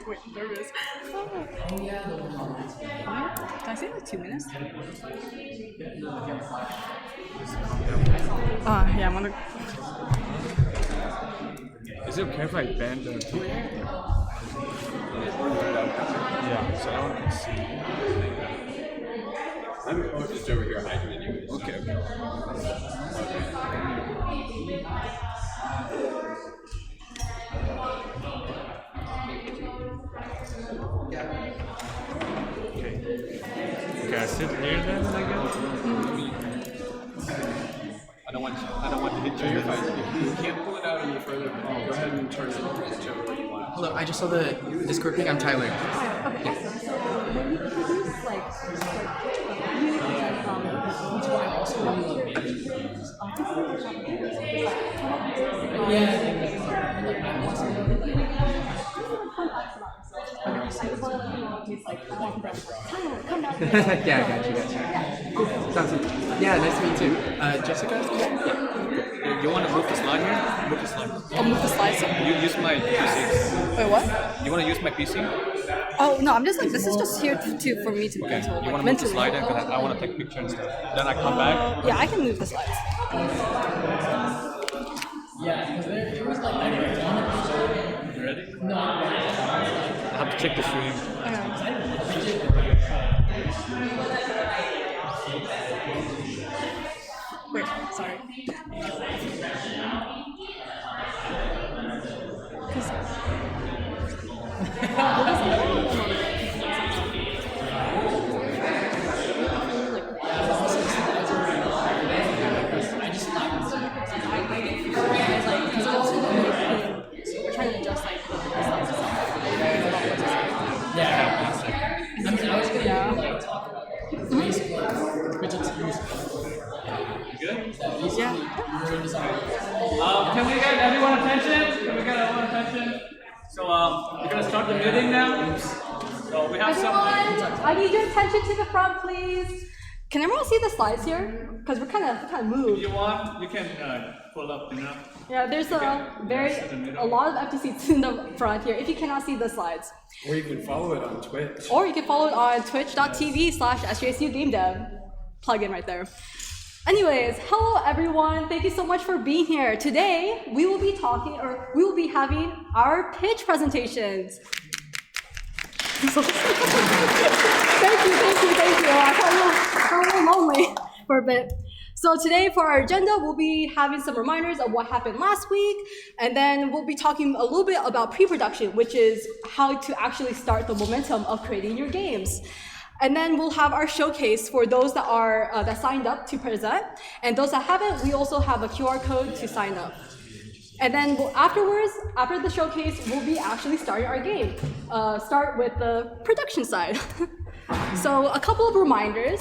Wait, nervous. Can I say like 2 minutes? Yeah, I'm gonna. Is it okay if I bend the Yeah, so no one can see. I'm just over here hiding anyways. Okay. Okay, I sit here then, I guess. I don't want to hit you if you can't pull it out any further. Go ahead and turn it whichever way you want. Hello, I just saw the Discord thing. I'm Tyler. Yeah, I got you. Cool. Sounds good. Yeah, nice to meet you too. Jessica? You want to move the slide here? Move the slide. I'll move the slides. You use my PC. Wait, what? You want to use my PC? Oh no, I'm just like this is just here for me to Okay. mental. You want to move the slide in? Because I want to take pictures and stuff. Then I come back. Yeah, I can move the slides. You ready? No. I have to check the stream. Wait, sorry. Trying to adjust like the slides and stuff. Yeah. Can we get everyone attention? Can we get everyone attention? So we're gonna start the meeting now. So we have some. I need your attention to the front, please. Can everyone see the slides here? Because we're kind of If moved. you want, you can pull up, you know. Yeah, there's a lot of empty seats in the front here. If you cannot see the slides, Or you can follow it on Twitch. or you can follow it on twitch.tv/SJSU Game Dev. Plug in right there. Anyways, hello everyone. Thank you so much for being here. Today we will be having our pitch presentations. Thank you. I felt a little lonely for a bit. So today for our agenda, we'll be having some reminders of what happened last week, and then we'll be talking a little bit about pre-production, which is how to actually start the momentum of creating your games. And then we'll have our showcase for those that are that signed up to present, and those that haven't, we also have a QR code to sign up. And then afterwards, after the showcase, we'll be actually starting our game. Start with the production side. So a couple of reminders.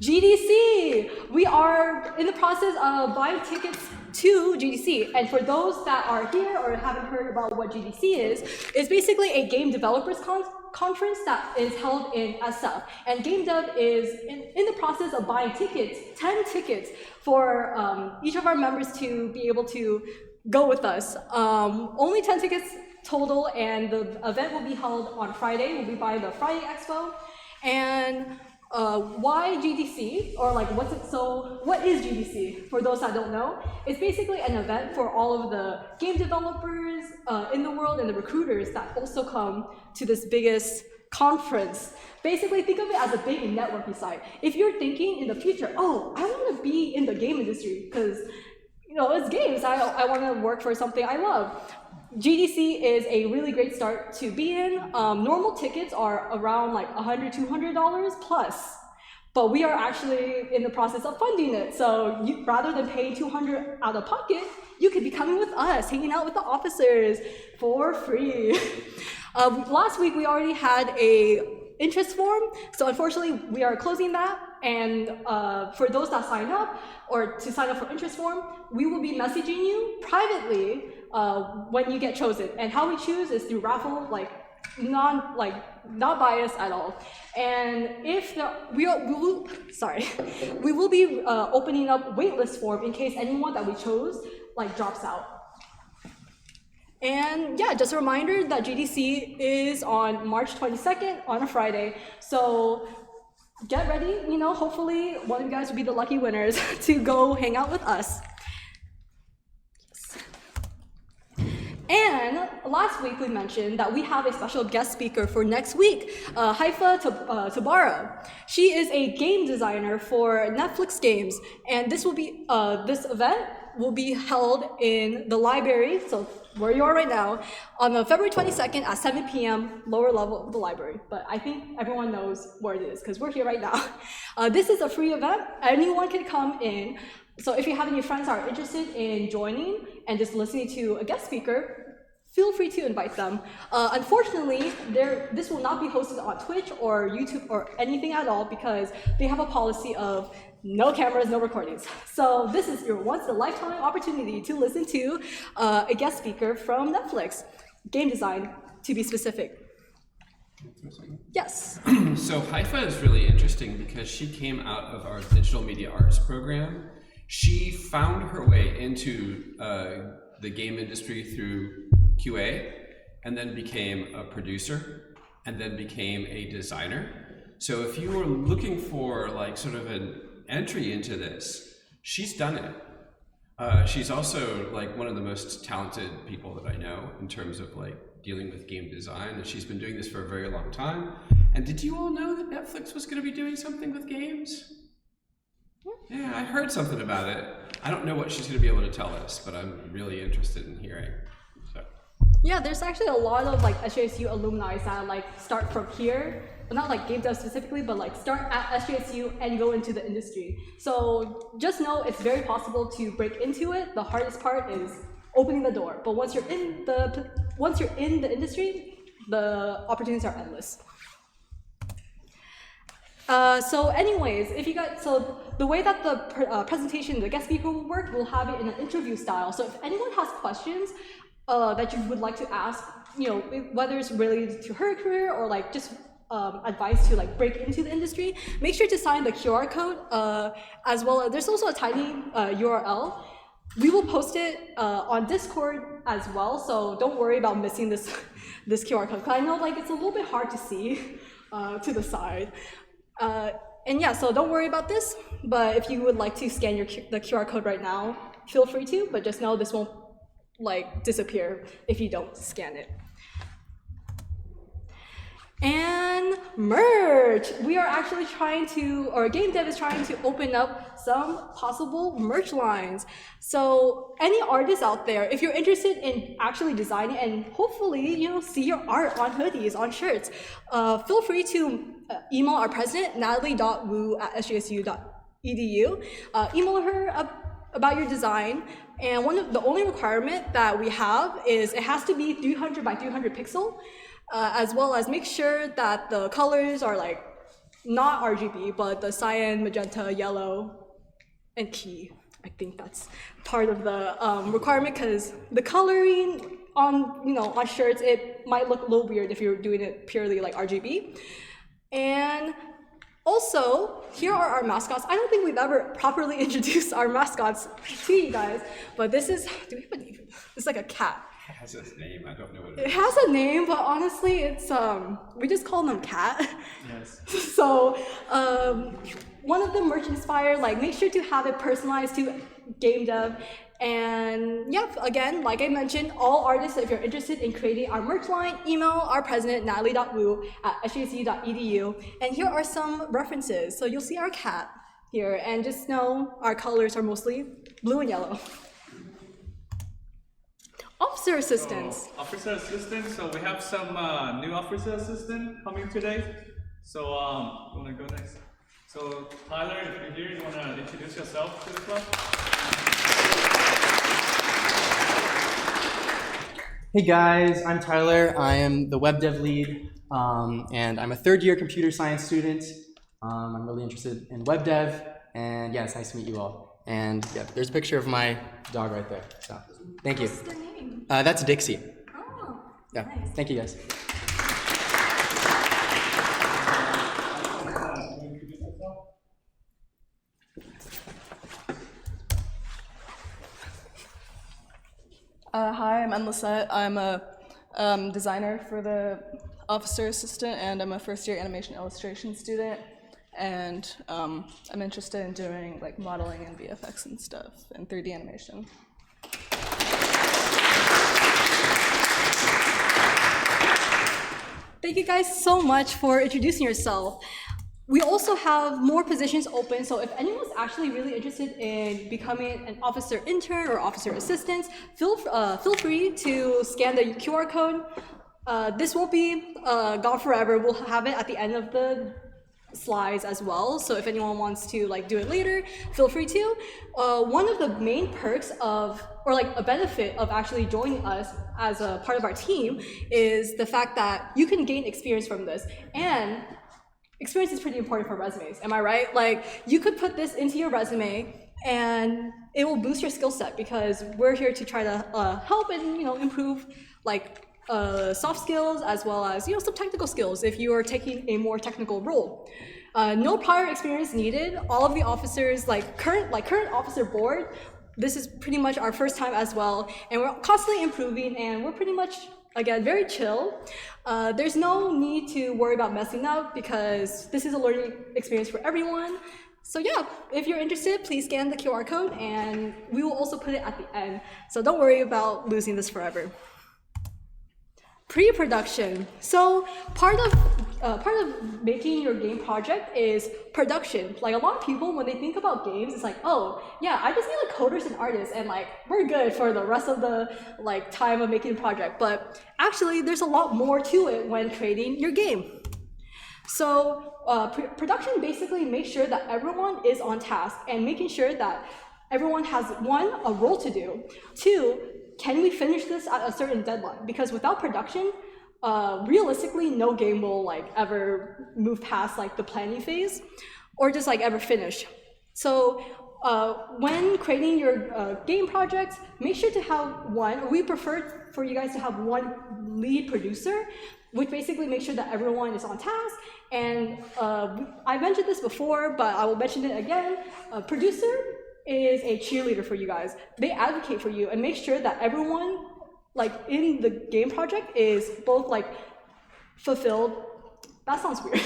GDC, we are in the process of buying tickets to GDC. And for those that are here or haven't heard about what GDC is, it's basically a game developers conference that is held in SF. And Game Dev is in the process of buying tickets, 10 tickets, for each of our members to be able to go with us. Only 10 tickets total, and the event will be held on Friday. We'll be buying the Friday Expo. And why GDC, or like what is GDC? For those that don't know, it's basically an event for all of the game developers in the world and the recruiters that also come to this biggest conference. Basically, think of it as a big networking site. If you're thinking in the future, oh, I want to be in the game industry because it's games. I want to work for something I love. GDC is a really great start to be in. Normal tickets are around like $100, $200 plus, but we are actually in the process of funding it. So rather than paying $200 out of pocket, you could be coming with us, hanging out with the officers for free. Last week, we already had a interest form, so unfortunately, we are closing that. And for those that sign up, or to sign up for interest form, we will be messaging you privately when you get chosen. And how we choose is through raffle, not biased at all. And if we will be opening up waitlist form in case anyone that we chose drops out. And yeah, just a reminder that GDC is on March 22nd on a Friday. So get ready, you know, hopefully one of you guys will be the lucky winners to go hang out with us. And last week we mentioned that we have a special guest speaker for next week, Haifa Tabara. She is a game designer for Netflix games, and this event will be held in the library, so where you are right now, on February 22nd at 7 p.m., lower level of the library. But I think everyone knows where it is because we're here right now. This is a free event. Anyone can come in. So if you have any friends that are interested in joining and just listening to a guest speaker, feel free to invite them. Unfortunately, this will not be hosted on Twitch or YouTube or anything at all because they have a policy of no cameras, no recordings. So this is your once-in-a-lifetime opportunity to listen to a guest speaker from Netflix, game design to be specific. Yes. So Haifa is really interesting because she came out of our digital media arts program. She found her way into the game industry through QA, and then became a producer, and then became a designer. So if you were looking for like sort of an entry into this, she's done it. She's also like one of the most talented people that I know in terms of like dealing with game design, and she's been doing this for a very long time. And did you all know that Netflix was going to be doing something with games? Yeah, I heard something about it. I don't know what she's going to be able to tell us, but I'm really interested in hearing. So. Yeah, there's actually a lot of like SJSU alumni that like start from here, but not like game dev specifically, but like start at SJSU and go into the industry. So just know it's very possible to break into it. The hardest part is opening the door. But once you're in the industry, the opportunities are endless. So anyways, the way that the presentation, the guest speaker will work, we'll have it in an interview style. So if anyone has questions that you would like to ask, you know, whether it's related to her career or like just advice to like break into the industry, make sure to sign the QR code as well. There's also a tiny URL. We will post it on Discord as well, so don't worry about missing this QR code. Cause I know like it's a little bit hard to see to the side. And yeah, so don't worry about this, but if you would like to scan the QR code right now, feel free to, but just know this won't like disappear if you don't scan it. And merch! We are actually Game Dev is trying to open up some possible merch lines. So any artists out there, if you're interested in actually designing and hopefully, you know, see your art on hoodies, on shirts, feel free to email our president, natalie.wu@sjsu.edu. Email her about your design. And the only requirement that we have is it has to be 300 by 300 pixel. As well as make sure that the colors are like not RGB, but the cyan, magenta, yellow, and key. I think that's part of the requirement because the coloring on shirts, it might look a little weird if you're doing it purely like RGB. And also, here are our mascots. I don't think we've ever properly introduced our mascots to you guys, but do we have a name? It's like a cat. It has its name. I don't know what it is. It has a name, but honestly, it's we just call them Cat. Yes. So one of the merch inspired, like make sure to have it personalized to game dev. And yeah, again, like I mentioned, all artists, if you're interested in creating our merch line, email our president, natalie.wu@sjsu.edu. And here are some references. So you'll see our cat here, and just know our colors are mostly blue and yellow. Officer assistants. Officer assistants. So we have some new officer assistant coming today. So you want to go next? So Tyler, if you're here, you want to introduce yourself to the club? Hey guys, I'm Tyler. I am the web dev lead, and I'm a third-year computer science student. I'm really interested in web dev, and yeah, it's nice to meet you all. And yeah, there's a picture of my dog right there. So thank you. What's their name? That's Dixie. Oh, Yeah, nice. thank you guys. Hi, I'm Lisette. I'm a designer for the officer assistant, and I'm a first-year animation illustration student. And I'm interested in doing like modeling and VFX and stuff, and 3D animation. Thank you guys so much for introducing yourself. We also have more positions open, so if anyone's actually really interested in becoming an officer intern or officer assistant, feel free to scan the QR code. This won't be gone forever. We'll have it at the end of the slides as well, so if anyone wants to like do it later, feel free to. One of the main perks of, or like a benefit of actually joining us as a part of our team is the fact that you can gain experience from this, and experience is pretty important for resumes, am I right? Like, you could put this into your resume and it will boost your skill set, because we're here to try to help and, you know, improve like soft skills as well as, you know, some technical skills if you are taking a more technical role. No prior experience needed. All of the officers, current officer board, this is pretty much our first time as well, and we're constantly improving, and we're pretty much, again, very chill. There's no need to worry about messing up, because this is a learning experience for everyone. So yeah, if you're interested, please scan the QR code, and we will also put it at the end. So don't worry about losing this forever. Pre-production. So part of making your game project is production. Like, a lot of people, when they think about games, it's like, oh yeah, I just need like coders and artists, and like we're good for the rest of the like time of making the project. But actually, there's a lot more to it when creating your game. So production basically makes sure that everyone is on task, and making sure that everyone has, one, a role to do, two, can we finish this at a certain deadline? Because without production, realistically, no game will like ever move past like the planning phase, or just like ever finish. So when creating your game projects, make sure to have one, or we prefer for you guys to have one lead producer, which basically makes sure that everyone is on task. And I mentioned this before, but I will mention it again. Producer is a cheerleader for you guys. They advocate for you and make sure that everyone like in the game project is both like fulfilled. That sounds weird.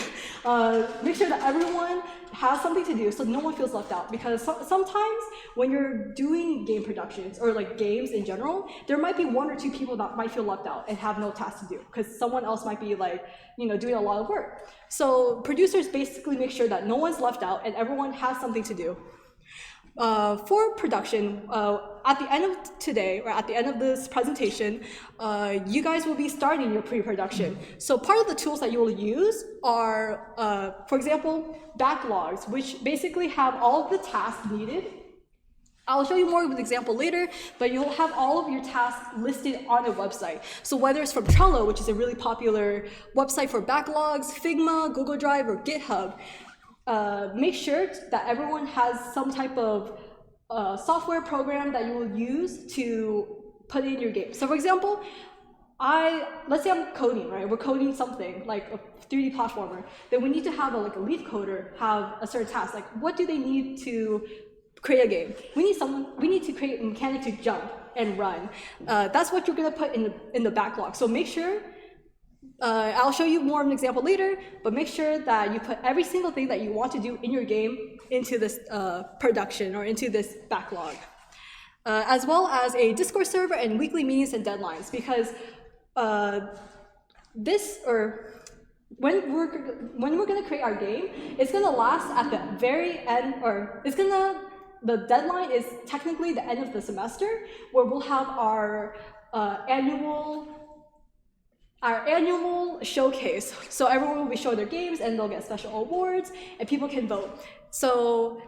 Make sure that everyone has something to do, so no one feels left out, because sometimes when you're doing game productions or like games in general, there might be one or two people that might feel left out and have no task to do, because someone else might be like, you know, doing a lot of work. So producers basically make sure that no one's left out and everyone has something to do. For production, at the end of today, or at the end of this presentation, you guys will be starting your pre-production. So part of the tools that you will use are, for example, backlogs, which basically have all of the tasks needed. I'll show you more of an example later, but you'll have all of your tasks listed on a website. So whether it's from Trello, which is a really popular website for backlogs, Figma, Google Drive, or GitHub, make sure that everyone has some type of software program that you will use to put in your game. So for example, let's say I'm coding, right? We're coding something like a 3D platformer. Then we need to have a lead coder have a certain task. Like, what do they need to create a game? We need to create a mechanic to jump and run. That's what you're gonna put in the backlog. So make sure. I'll show you more of an example later, but make sure that you put every single thing that you want to do in your game into this production or into this backlog. As well as a Discord server and weekly meetings and deadlines, because when we're gonna create our game, it's gonna last at the very end, or the deadline is technically the end of the semester, where we'll have our annual showcase. So everyone will be showing their games, and they'll get special awards, and people can vote. So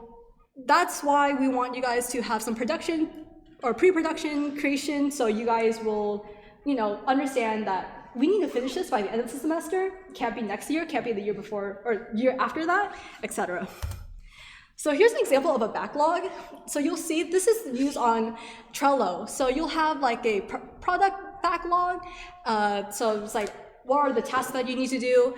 that's why we want you guys to have some production or pre-production creation, so you guys will, you know, understand that we need to finish this by the end of the semester. Can't be next year, can't be the year before or year after that, etc. So here's an example of a backlog. So you'll see this is used on Trello. So you'll have like a product backlog. So it's like, what are the tasks that you need to do,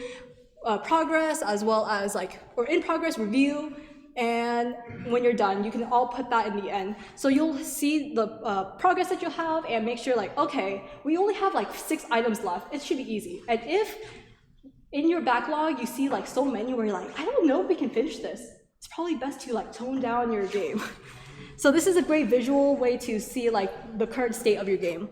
progress, as well as like, or in progress, review, And when you're done, you can all put that in the end. So you'll see the progress that you have and make sure like, okay, we only have like 6 items left. It should be easy. And if in your backlog you see like so many where you're like, I don't know if we can finish this, it's probably best to like tone down your game. So this is a great visual way to see like the current state of your game.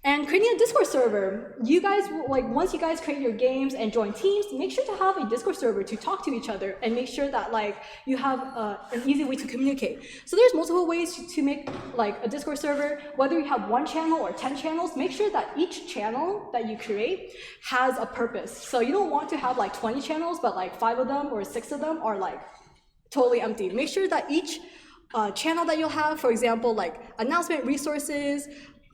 And creating a Discord server, you guys, like once you guys create your games and join teams, make sure to have a Discord server to talk to each other and make sure that like you have an easy way to communicate. So there's multiple ways to make like a Discord server, whether you have 1 channel or 10 channels, make sure that each channel that you create has a purpose. So you don't want to have like 20 channels, but like 5 of them or 6 of them are like totally empty. Make sure that each channel that you'll have, for example, like announcement, resources,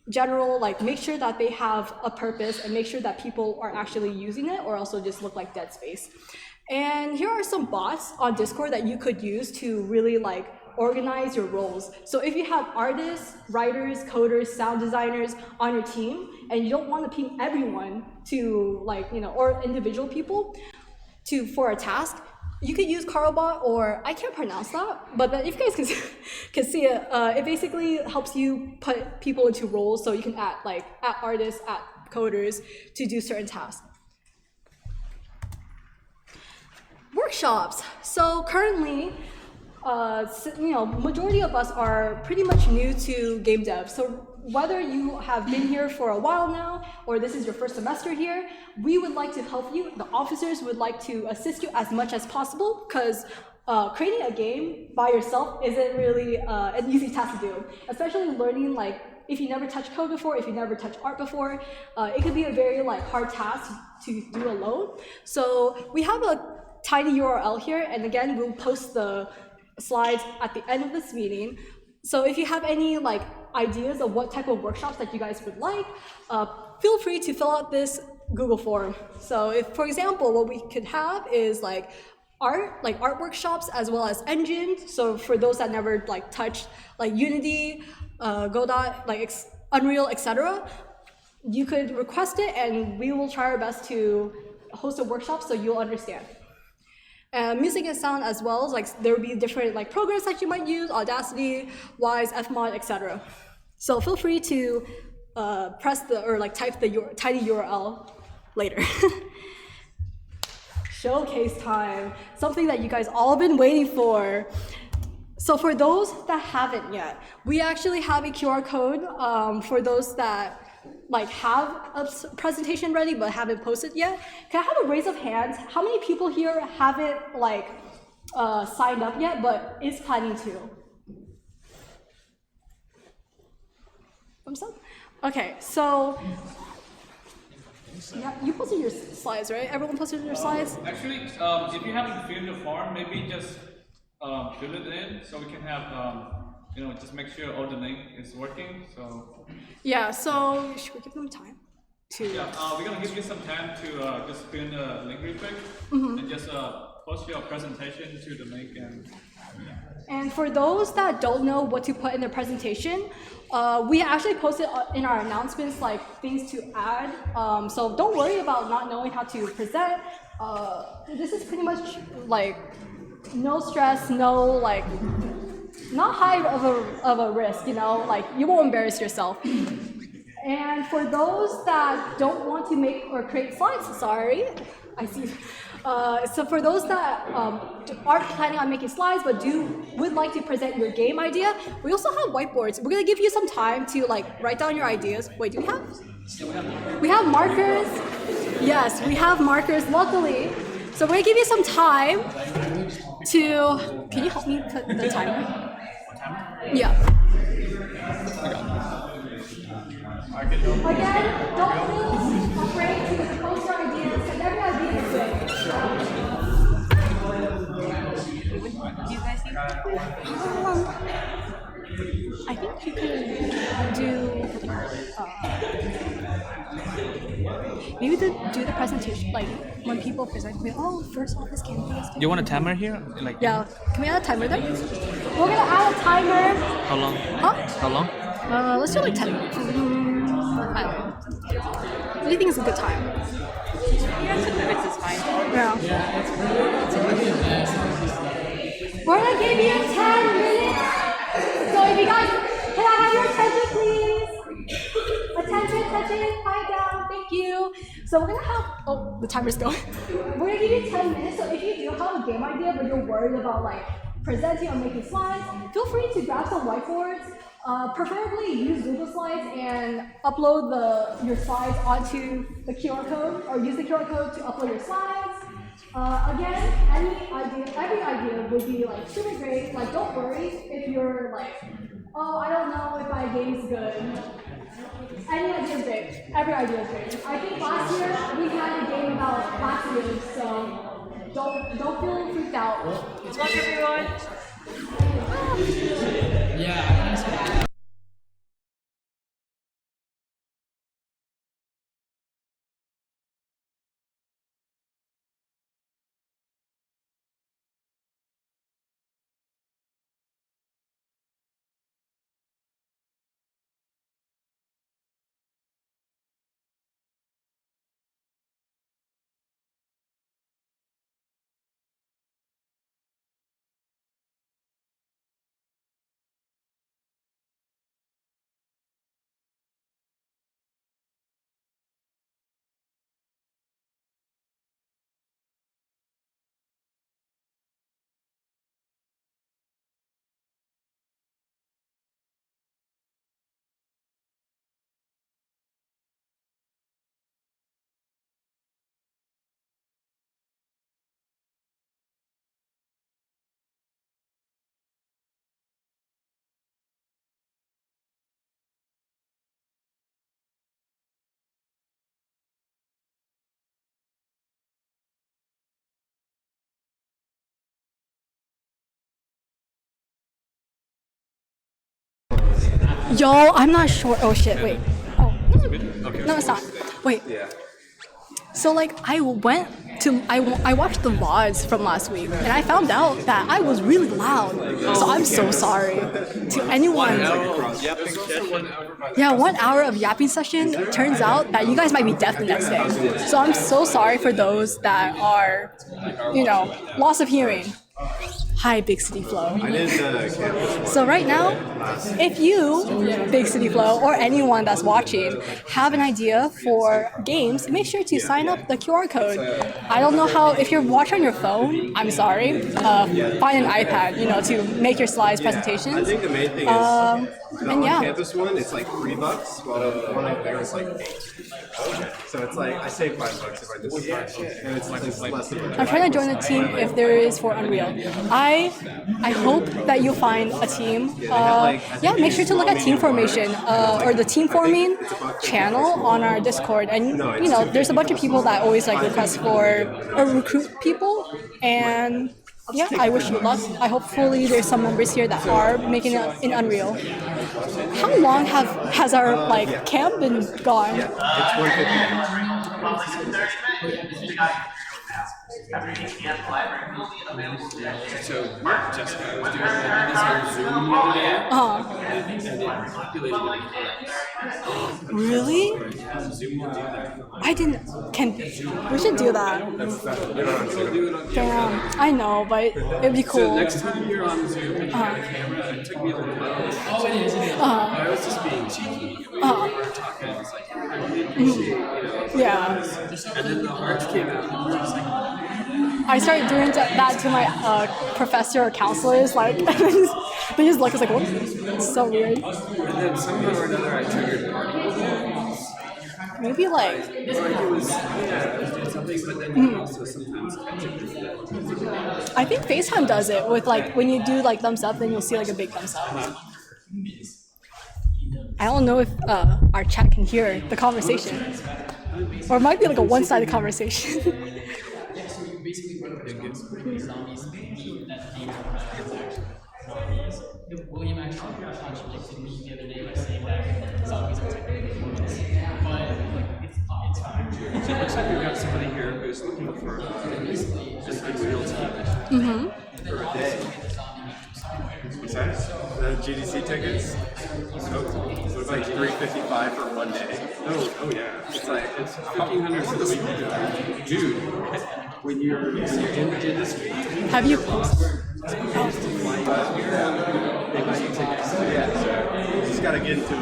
general, like make sure that they have a purpose and make sure that people are actually using it or also just look like dead space. And here are some bots on Discord that you could use to really like organize your roles. So if you have artists, writers, coders, sound designers on your team and you don't want to ping everyone to like, you know, or individual people for a task, you could use Carlbot, or I can't pronounce that, but if you guys can see it, it basically helps you put people into roles, so you can add artists, add coders to do certain tasks. Workshops. So currently, majority of us are pretty much new to game dev. So whether you have been here for a while now, or this is your first semester here, we would like to help you. The officers would like to assist you as much as possible, because creating a game by yourself isn't really an easy task to do, especially learning like if you never touched code before, if you never touched art before, it could be a very like hard task to do alone. So we have a tiny URL here, and again, we'll post the slides at the end of this meeting. So if you have any like ideas of what type of workshops that you guys would like, feel free to fill out this Google form. So if, for example, what we could have is like art workshops as well as engine. So for those that never like touched like Unity, Godot, like Unreal, etc., you could request it and we will try our best to host a workshop so you'll understand. Music and sound as well, like there will be different like programs that you might use, Audacity, Wise, Fmod, etc. So feel free to press the or like type the tiny URL later. Showcase time, something that you guys all been waiting for. So for those that haven't yet, we actually have a QR code for those that like have a presentation ready but haven't posted yet. Can I have a raise of hands? How many people here haven't like signed up yet but is planning to? Thumbs up? Okay, so yeah, you posted your slides, right? Everyone posted their slides? Actually, if you haven't filled the form, maybe just fill it in so we can have just make sure all the link is working. So yeah, so should we give them time to? Yeah, we're gonna give you some time to just fill in the link real quick and just post your presentation to the link. And for those that don't know what to put in their presentation, we actually posted in our announcements like things to add. So don't worry about not knowing how to present. This is pretty much like no stress, no like. Not high of a risk, like you won't embarrass yourself. And for those that don't want to make or create slides, sorry, I see. So for those that aren't planning on making slides but would like to present your game idea, we also have whiteboards. We're gonna give you some time to like write down your ideas. Wait, do we have? We have markers. Yes, we have markers, luckily. So we're gonna give you some time to, can you help me put the timer? Yeah. Again, don't feel afraid to post your ideas, and every idea is good. Do you guys think? I think you can do maybe do the presentation like when people present. First office campus. You want a timer here? Yeah. Can we add a timer there? We're gonna add a timer. How long? Huh? How long? Let's do like 10 minutes. I don't know. What do you think is a good time? Yeah, 10 minutes is fine. Yeah. We're gonna give you 10 minutes. So if you guys, can I have your attention, please? Attention, quiet down, thank you. So we're gonna have, oh, the timer's going. We're gonna give you 10 minutes, so if you do have a game idea, but you're worried about like presenting or making slides, feel free to grab some whiteboards. Preferably use Google Slides and upload your slides onto the QR code, or use the QR code to upload your slides. Again, every idea would be like super great. Like, don't worry if you're like, oh, I don't know if my game's good. Any idea is great. Every idea is great. I think last year we had a game about laxatives, so don't feel freaked out. Good luck, everyone. Yo, I'm not sure. Oh shit, wait. Oh, no, it's not. Wait. So like, I watched the VODs from last week, and I found out that I was really loud. So I'm so sorry to anyone. Yeah, 1 hour of yapping session. Turns out that you guys might be deaf the next day. So I'm so sorry for those that are, loss of hearing. Hi, Big City Flow. So right now, if you, Big City Flow, or anyone that's watching, have an idea for games, make sure to sign up the QR code. I don't know how, if you're watching on your phone, I'm sorry, find an iPad, to make your slides presentations. I think the main thing is, on campus one, it's like $3, while the one up there is like $8. So it's like, I save $5 if I just and it's less than I'm trying to join a team if there is for Unreal. I hope that you'll find a team. Make sure to look at team formation or the team forming channel on our Discord. And there's a bunch of people that always like request for or recruit people. And yeah, I wish you luck. Hopefully there's some members here that are making it in Unreal. How long has our camp been gone? It's 150. So Jessica was doing this on Zoom the other day, and it populated it. Really? Zoom will do that. I didn't. We should do that. Damn, I know, but it'd be cool. So next time you're on Zoom and you got a camera, it took me a little while. I was just being cheeky. We were talking, I was like, I really appreciate, Yeah. And then the hearts came out, and we were just like, I started doing that to my professor or counselors, they just look, it's like, what? It's so weird. and then somehow or another I triggered particles. Maybe It was something, but then you also sometimes catch it. I think FaceTime does it with when you do thumbs up, then you'll see a big thumbs up. I don't know if our chat can hear the conversation, or it might be a one-sided conversation. Basically, one of the zombies that came from transaction. William actually contradicted me the other day by saying that zombies are technically humans, but it's fine. So it looks like we've got somebody here who's looking for just Unreal TV. For a day. What's that? The GDC tickets? It was like $355 for one day. Oh yeah. It's like It's 1,500 for the week. Dude, when you're in the industry, Have you? They buy you tickets. Yeah, so you just gotta get into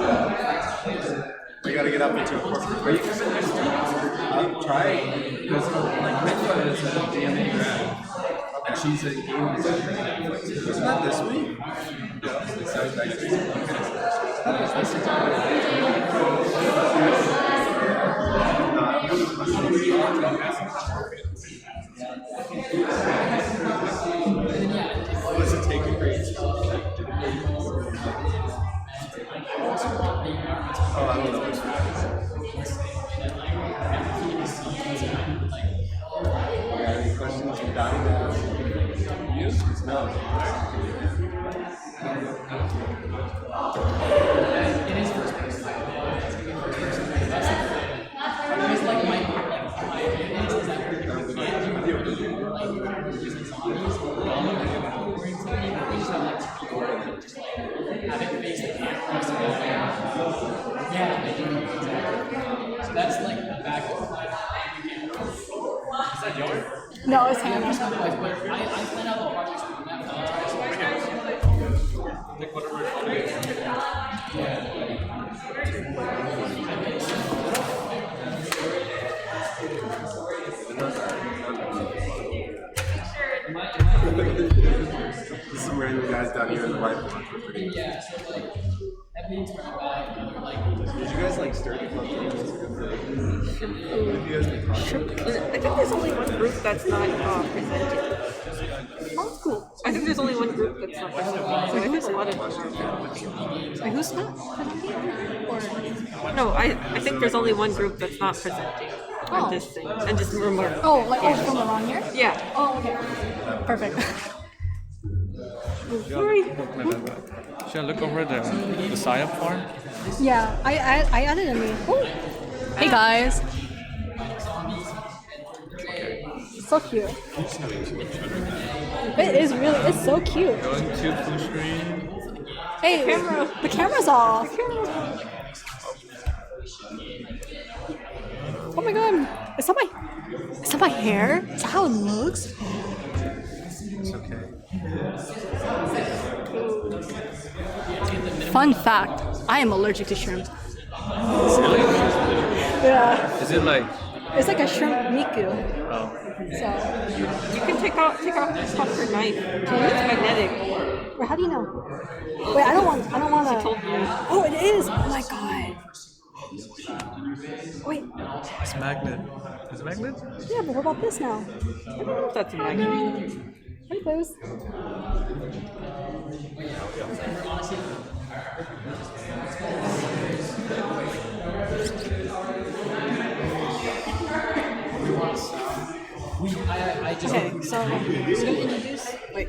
you gotta get up into a corporate. are you coming next week? Try. Because like Minfa is a DMA grad, and she's a game designer. It's not this week. So next week. What's it take you grades? Oh, I don't know. Any questions? You got it? You? No. It is first person. Because like my advantage is that we can't do like using zombies or we just have like two people and just like have it face the camera so yeah, exactly. So that's like the back of my camera. Is that yours? No, it's Hannah. I plan out the projects from that. Like whatever. There's some random guys down here in the whiteboard. Yeah, so like that means we're back and we're like Did you guys like sturdy club games? You guys been talking? I think there's only one group that's not presented. Oh, cool. I think there's only one group that's not presented. So I think there's a lot of. Wait, who's not? Or No, I think there's only one group that's not presenting. Oh. And just and just remark. oh, like oh, from around here? Yeah. Oh, okay. Perfect. Should I look over the sign up form? Yeah, I added a me. Hey guys. So cute. It is really. It's so cute. Going to full screen. Hey, the camera's off. Oh my god! Is that my hair? Is that how it looks? It's okay. Fun fact: I am allergic to shrimp. Really? Yeah, Is it like? it's like a shrimp miku. Oh. So, You can take off your knife. It's magnetic. wait, how do you know? Wait, I don't want to. Told me. Oh, it is. Oh my god. Wait, It's magnet. Is it magnet? yeah, but what about this now? I don't know if that's a magnet. Hey, Booze. I just Okay, so I'm gonna introduce. Wait.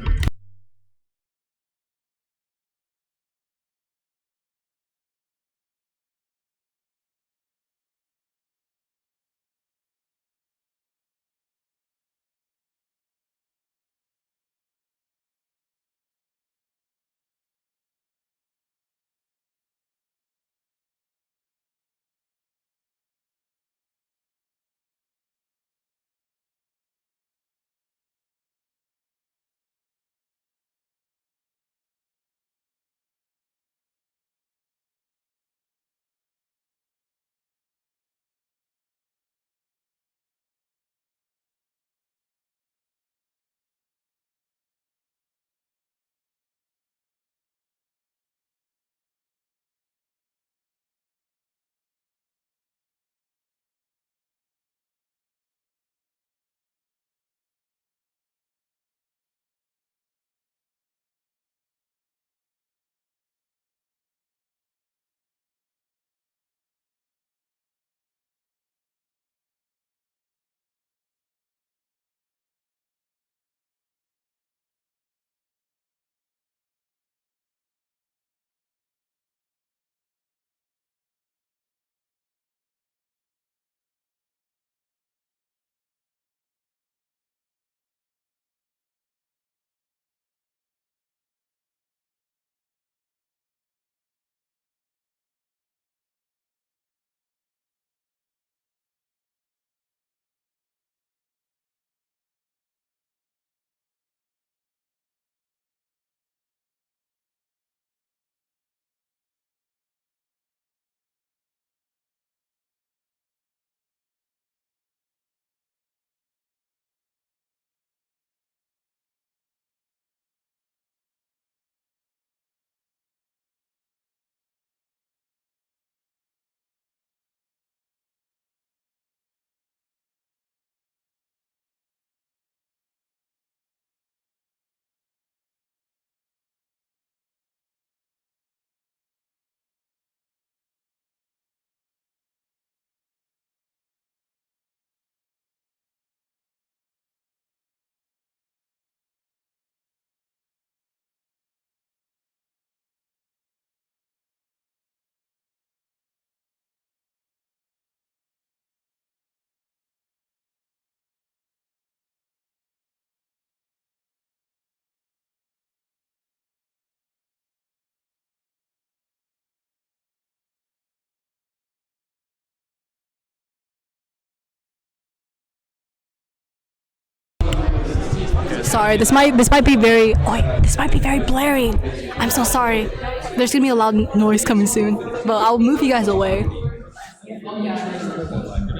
sorry. This might be very. Oh, wait, this might be very blaring. I'm so sorry. There's gonna be a loud noise coming soon, but I'll move you guys away.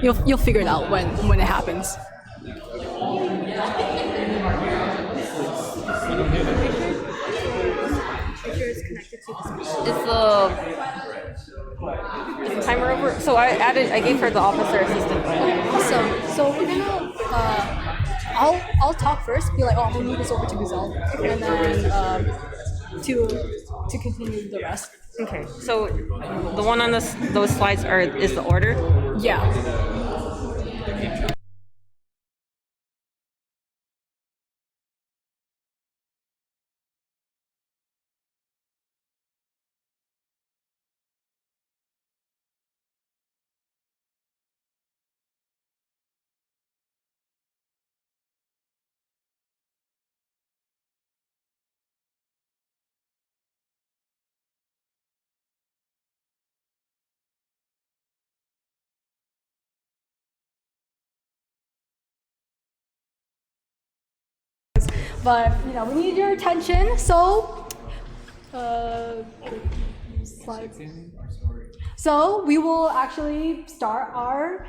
You'll figure it out when it happens. Is the timer over? So I gave her the officer assistant. Awesome. So we're gonna. I'll talk first. Be like, oh, I'm gonna move this over to Gazelle, and then to continue the rest. Okay. So the one on those slides is the order. Yeah. But we need your attention. So, slides. So we will actually start our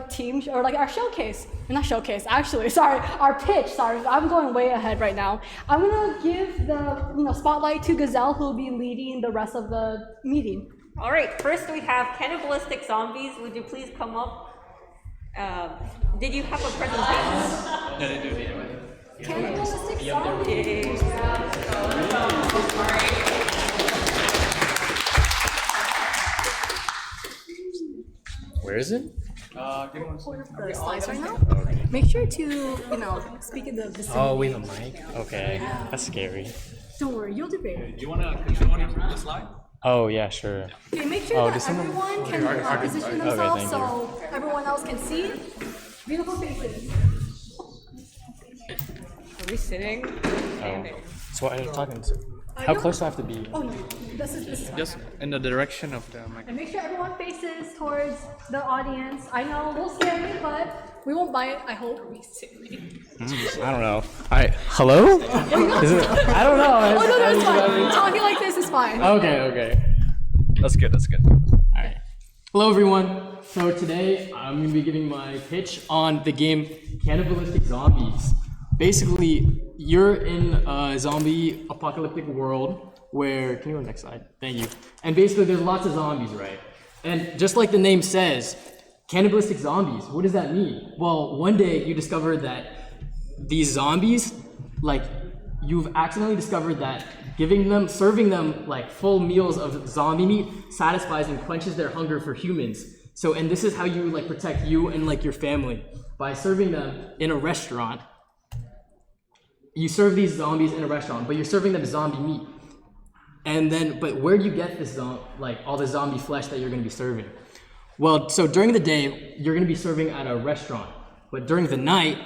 team or our showcase. Not showcase, actually. Sorry, our pitch. Sorry, I'm going way ahead right now. I'm gonna give the spotlight to Gazelle, who will be leading the rest of the meeting. All right. First, we have cannibalistic zombies. Would you please come up? Did you have a presentation? Yeah, they do. Yeah. Cannibalistic zombies. Where is it? Give me one second. The slides right now. Make sure to speak in the vicinity. Oh, we have a mic? Okay, that's scary. Don't worry, you'll do great. Do you want to control the slide? Oh, yeah, sure. Okay, make sure that everyone can position themselves thank so everyone else can see. Beautiful faces. Are we sitting? Oh. So what are you talking to? How close do I have to be? Oh no, this is fine. Just in the direction of the mic. And make sure everyone faces towards the audience. I know, a little scary, but we won't bite, I hope. I don't know. Alright, hello? Is it, I don't know. Oh no, it's fine. Talking like this is fine. Okay. That's good. Alright. Hello everyone. So today I'm going to be giving my pitch on the game Cannibalistic Zombies. Basically, you're in a zombie apocalyptic world where, can you go next slide? Thank you. And basically there's lots of zombies, right? And just like the name says, cannibalistic zombies, what does that mean? Well, one day you discovered that these zombies, you've accidentally discovered that serving them full meals of zombie meat satisfies and quenches their hunger for humans. So, and this is how you protect you and your family, by serving them in a restaurant. You serve these zombies in a restaurant, but you're serving them zombie meat. And then, but where do you get this all the zombie flesh that you're gonna be serving? Well, so during the day, you're gonna be serving at a restaurant. But during the night,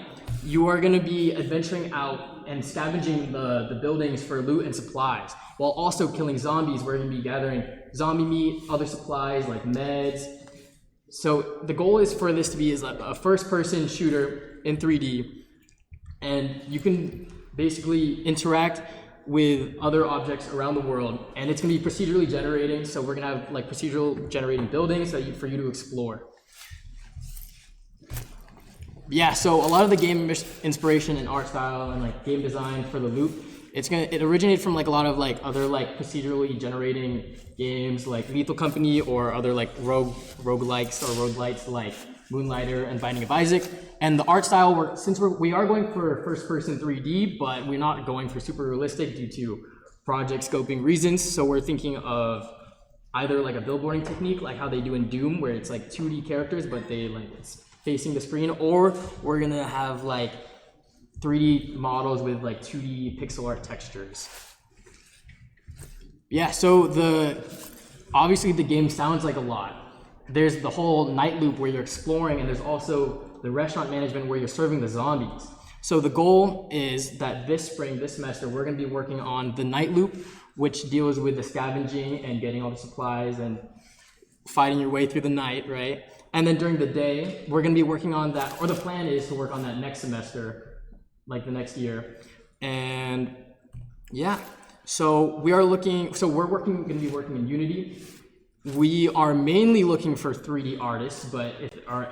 you are gonna be adventuring out and scavenging the buildings for loot and supplies, while also killing zombies, where you're gonna be gathering zombie meat, other supplies like meds. So the goal is for this to be a first-person shooter in 3D, and you can basically interact with other objects around the world, and it's going to be procedurally generating. So we're going to have procedural generating buildings for you to explore. Yeah, so a lot of the game inspiration and art style and game design for the loop, it originated from a lot of other procedurally generating games like Lethal Company, or other roguelikes or roguelites like Moonlighter and Binding of Isaac. And the art style, since we are going for first-person 3D, but we're not going for super realistic due to project scoping reasons. So we're thinking of either a billboarding technique, like how they do in Doom, where it's 2D characters, but it's facing the screen, or we're gonna have 3D models with 2D pixel art textures. Yeah, so obviously the game sounds like a lot. There's the whole night loop where you're exploring, and there's also the restaurant management where you're serving the zombies. So the goal is that this semester, we're gonna be working on the night loop, which deals with the scavenging and getting all the supplies and fighting your way through the night, right? And then during the day, we're gonna be working on that, or the plan is to work on that next semester, like the next year. And yeah, so we're going to be working in Unity. We are mainly looking for 3D artists, but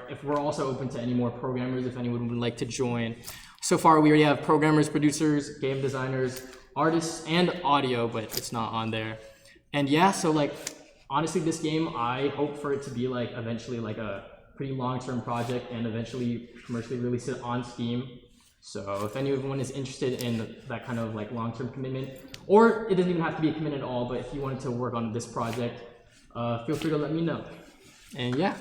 if we're also open to any more programmers, if anyone would like to join. So far, we already have programmers, producers, game designers, artists, and audio, but it's not on there. And yeah, so like, honestly, this game, I hope for it to be like eventually like a pretty long-term project and eventually commercially release it on Steam. So if anyone is interested in that kind of like long-term commitment, or it doesn't even have to be a commitment at all, but if you wanted to work on this project, feel free to let me know. And yeah.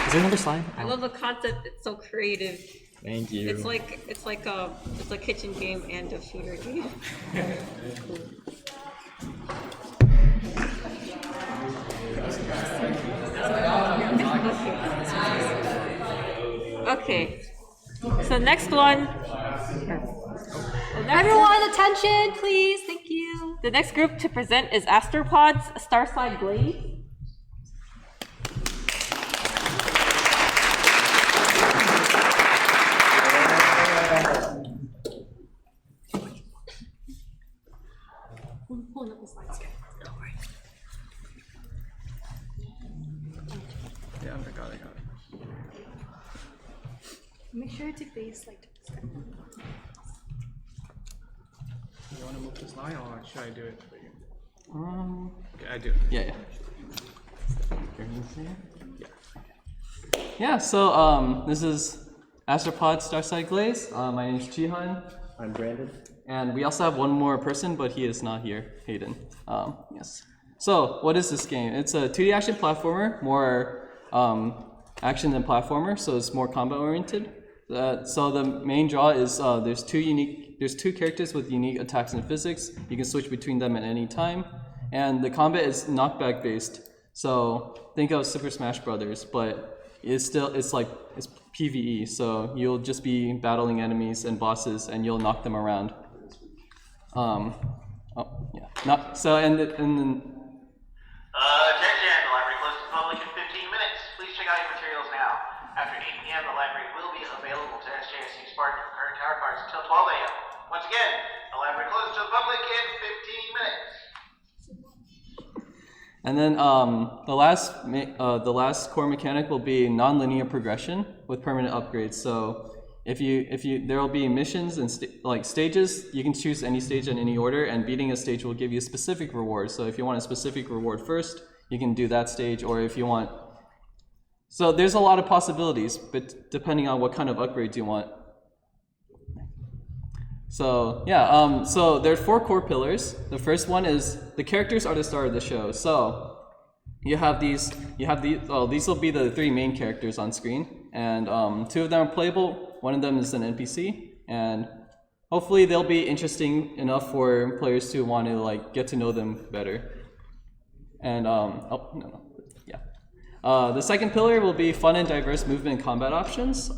Is there another slide? I love the concept. It's so creative. Thank you. It's like a kitchen game and a shooter game. Okay. So next one. Everyone, attention, please. Thank you. The next group to present is Astropods Starside Blaze. Pulling up the slides. Don't worry. Yeah, I got it. Make sure to face like this. You want to move the slide or should I do it for you? Okay, I do. Yeah. Yeah, so this is Astropod Starside Glaze. My name is Jihan. I'm Brandon. And we also have one more person, but he is not here, Hayden. Yes. So, what is this game? It's a 2D action platformer, more action than platformer, so it's more combat oriented. So the main draw is there's two characters with unique attacks and physics. You can switch between them at any time, and the combat is knockback based. So think of Super Smash Brothers, but it's PvE. So you'll just be battling enemies and bosses, and you'll knock them around. And then. Attention, the library closes to the public in 15 minutes. Please check out your materials now. After 8 p.m., the library will be available to SJSC Spark and current tower cards until 12 a.m. Once again, the library closes to the public in 15 minutes. And then the last core mechanic will be non-linear progression with permanent upgrades. So there will be missions and stages. You can choose any stage in any order, and beating a stage will give you a specific reward. So if you want a specific reward first, you can do that stage, or if you want. So there's a lot of possibilities, but depending on what kind of upgrades you want. So yeah, so there are 4 core pillars. The first one is the characters are the star of the show. So these will be the 3 main characters on screen, and 2 of them are playable. One of them is an NPC, and hopefully they'll be interesting enough for players to want to get to know them better. And the second pillar will be fun and diverse movement and combat options.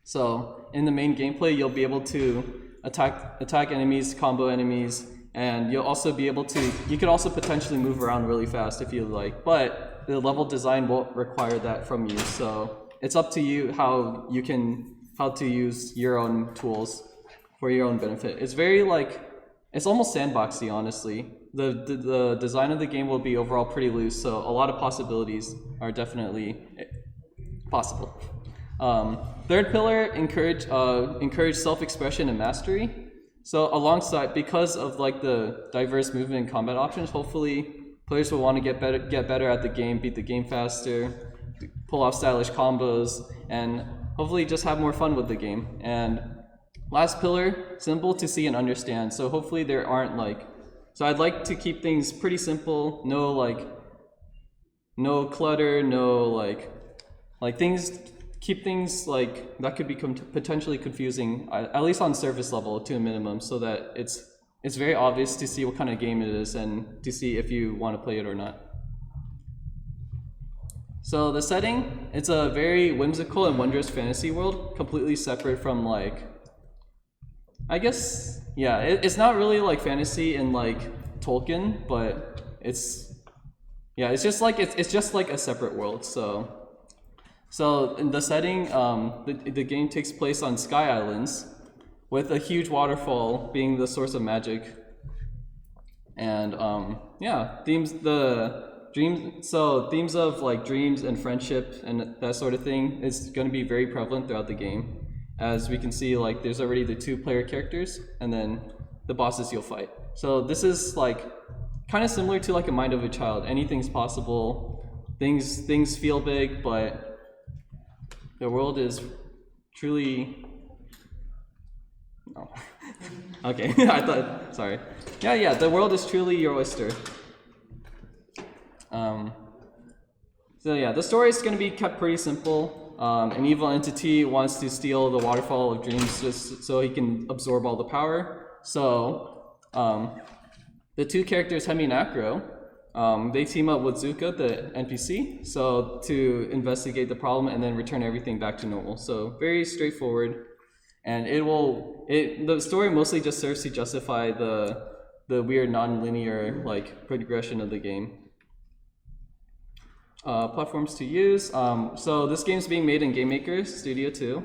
So in the main gameplay, you'll be able to attack enemies, combo enemies, and you'll also be able to. You could also potentially move around really fast if you like, but the level design won't require that from you. So it's up to you how to use your own tools for your own benefit. It's very it's almost sandboxy, honestly. The design of the game will be overall pretty loose, so a lot of possibilities are definitely possible. Third pillar, encourage self-expression and mastery. So alongside, because of the diverse movement and combat options, hopefully players will want to get better at the game, beat the game faster, pull off stylish combos, and hopefully just have more fun with the game. And last pillar, simple to see and understand. So hopefully there aren't so I'd like to keep things pretty simple, no clutter, no things. Keep things that could become potentially confusing, at least on surface level, to a minimum, so that it's very obvious to see what kind of game it is and to see if you want to play it or not. So the setting, it's a very whimsical and wondrous fantasy world, completely separate from I guess, yeah, it's not really fantasy in Tolkien, but it's just like a separate world. So So in the setting, the game takes place on Sky Islands, with a huge waterfall being the source of magic. And yeah, themes of like dreams and friendship and that sort of thing is going to be very prevalent throughout the game. As we can see, like there's already the 2-player characters and then the bosses you'll fight. So this is like kind of similar to like a Mind of a Child. Anything's possible. Things feel big, but the world is truly. No. Okay, I thought. Sorry. Yeah. The world is truly your oyster. So yeah, the story is going to be kept pretty simple. An evil entity wants to steal the waterfall of dreams just so he can absorb all the power. So the 2 characters, Hemi and Acro, they team up with Zuka, the NPC, so to investigate the problem and then return everything back to normal. So very straightforward, and the story mostly just serves to justify the weird non-linear like progression of the game. Platforms to use. So this game's being made in GameMaker Studio 2.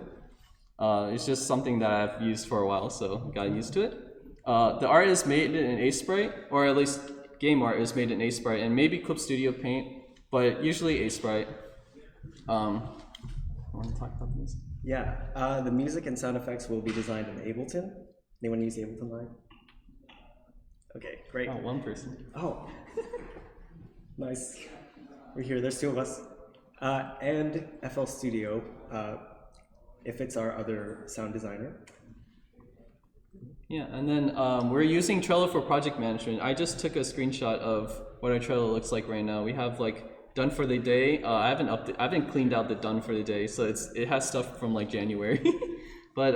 It's just something that I've used for a while, so got used to it. The art is made in Aseprite, or at least game art is made in Aseprite, and maybe Clip Studio Paint, but usually Aseprite. Want to talk about this? Yeah, the music and sound effects will be designed in Ableton. Anyone use Ableton Live? Okay, great. Oh, one person. Oh, nice. We're here, there's 2 of us. And FL Studio, if it's our other sound designer. Yeah, and then we're using Trello for project management. I just took a screenshot of what our Trello looks like right now. We have like done for the day. I haven't cleaned out the done for the day, so it has stuff from like January. But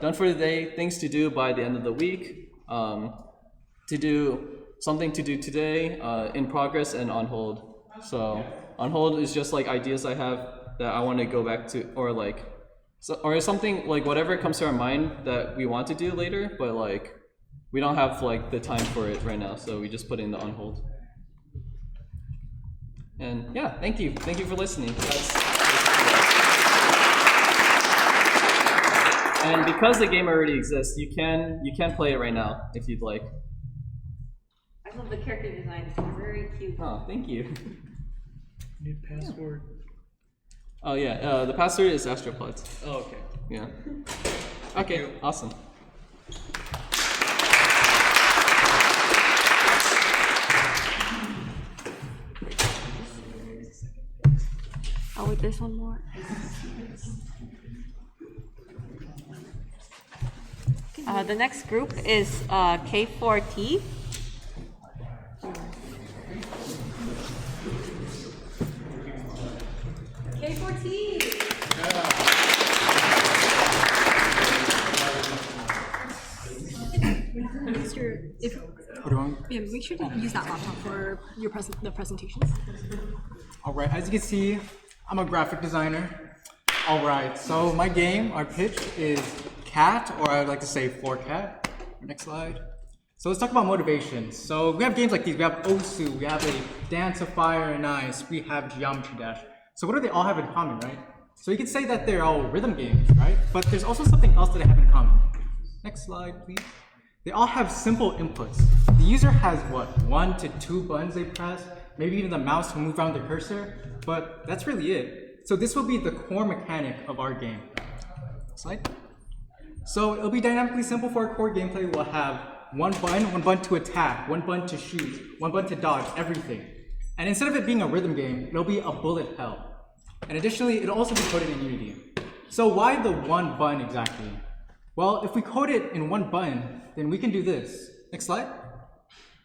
done for the day, things to do by the end of the week. Something to do today, in progress, and on hold. So on hold is just like ideas I have that I want to go back to, or something like whatever comes to our mind that we want to do later, but like we don't have like the time for it right now, so we just put in the on hold. And yeah, thank you for listening. And because the game already exists, you can play it right now if you'd like. I love the character design. It's very cute. Oh, thank you. New password. Oh yeah, the password is Astroplugs. Oh, okay. Yeah. Okay, awesome. Oh wait, there's one more. The next group is K4T. K4T. Make sure to use that laptop for your the presentations. All right, as you can see, I'm a graphic designer. All right, so my game, our pitch is Cat, or I would like to say 4Cat. Next slide. So let's talk about motivation. So we have games like these. We have Osu, we have a Dance of Fire and Ice, we have Geometry Dash. So what do they all have in common, right? So you could say that they're all rhythm games, right? But there's also something else that they have in common. Next slide, please. They all have simple inputs. The user has what, 1 to 2 buttons they press, maybe even the mouse to move around the cursor, but that's really it. So this will be the core mechanic of our game. Next slide. So it'll be dynamically simple for our core gameplay. We'll have one button to attack, 1 button to shoot, 1 button to dodge, everything. And instead of it being a rhythm game, it'll be a bullet hell. And additionally, it'll also be coded in Unity. So why the 1 button exactly? Well, if we code it in 1 button, then we can do this. Next slide.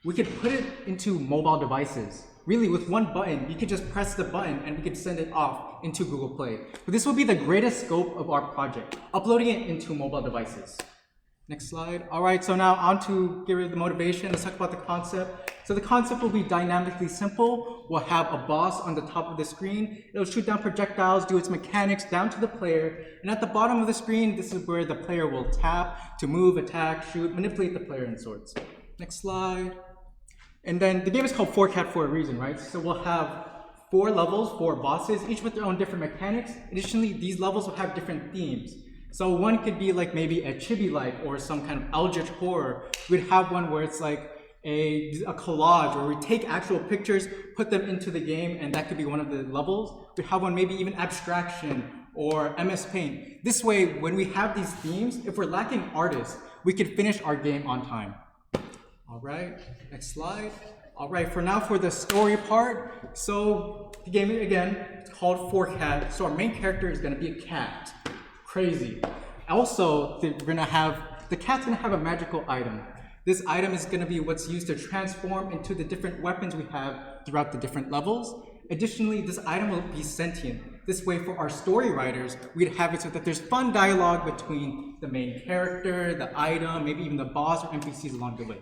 We could put it into mobile devices. Really, with 1 button, you could just press the button and we could send it off into Google Play. But this will be the greatest scope of our project, uploading it into mobile devices. Next slide. All right, so now on to get rid of the motivation. Let's talk about the concept. So the concept will be dynamically simple. We'll have a boss on the top of the screen. It'll shoot down projectiles, do its mechanics down to the player. And at the bottom of the screen, this is where the player will tap to move, attack, shoot, manipulate the player and sorts. Next slide. And then the game is called 4Cat for a reason, right? So we'll have 4 levels, 4 bosses, each with their own different mechanics. Additionally, these levels will have different themes. So one could be like maybe a chibi-like or some kind of eldritch horror. We'd have one where it's like a collage where we take actual pictures, put them into the game, and that could be one of the levels. We have one maybe even abstraction or MS Paint. This way, when we have these themes, if we're lacking artists, we could finish our game on time. All right, next slide. All right, for now for the story part. So the game, again, it's called 4Cat. So our main character is gonna be a cat. Crazy. Also, the cat's gonna have a magical item. This item is gonna be what's used to transform into the different weapons we have throughout the different levels. Additionally, this item will be sentient. This way, for our story writers, we'd have it so that there's fun dialogue between the main character, the item, maybe even the boss or NPCs along the way.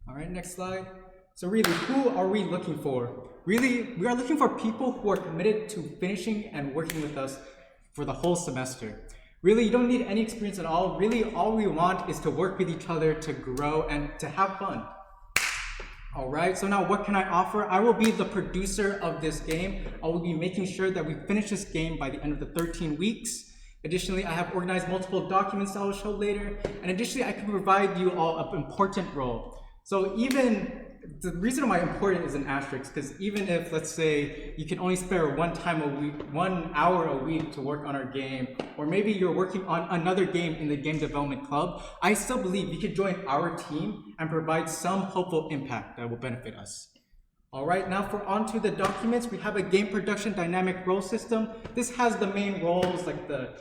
All right, next slide. So really, who are we looking for? Really, we are looking for people who are committed to finishing and working with us for the whole semester. Really, you don't need any experience at all. Really, all we want is to work with each other, to grow, and to have fun. All right, so now what can I offer? I will be the producer of this game. I will be making sure that we finish this game by the end of the 13 weeks. Additionally, I have organized multiple documents that I will show later. And additionally, I can provide you all an important role. So even, the reason why important is an asterisk, because even if, let's say, you can only spare 1 hour a week to work on our game, or maybe you're working on another game in the game development club, I still believe you could join our team and provide some hopeful impact that will benefit us. All right, now onto the documents, we have a game production dynamic role system. This has the main roles like the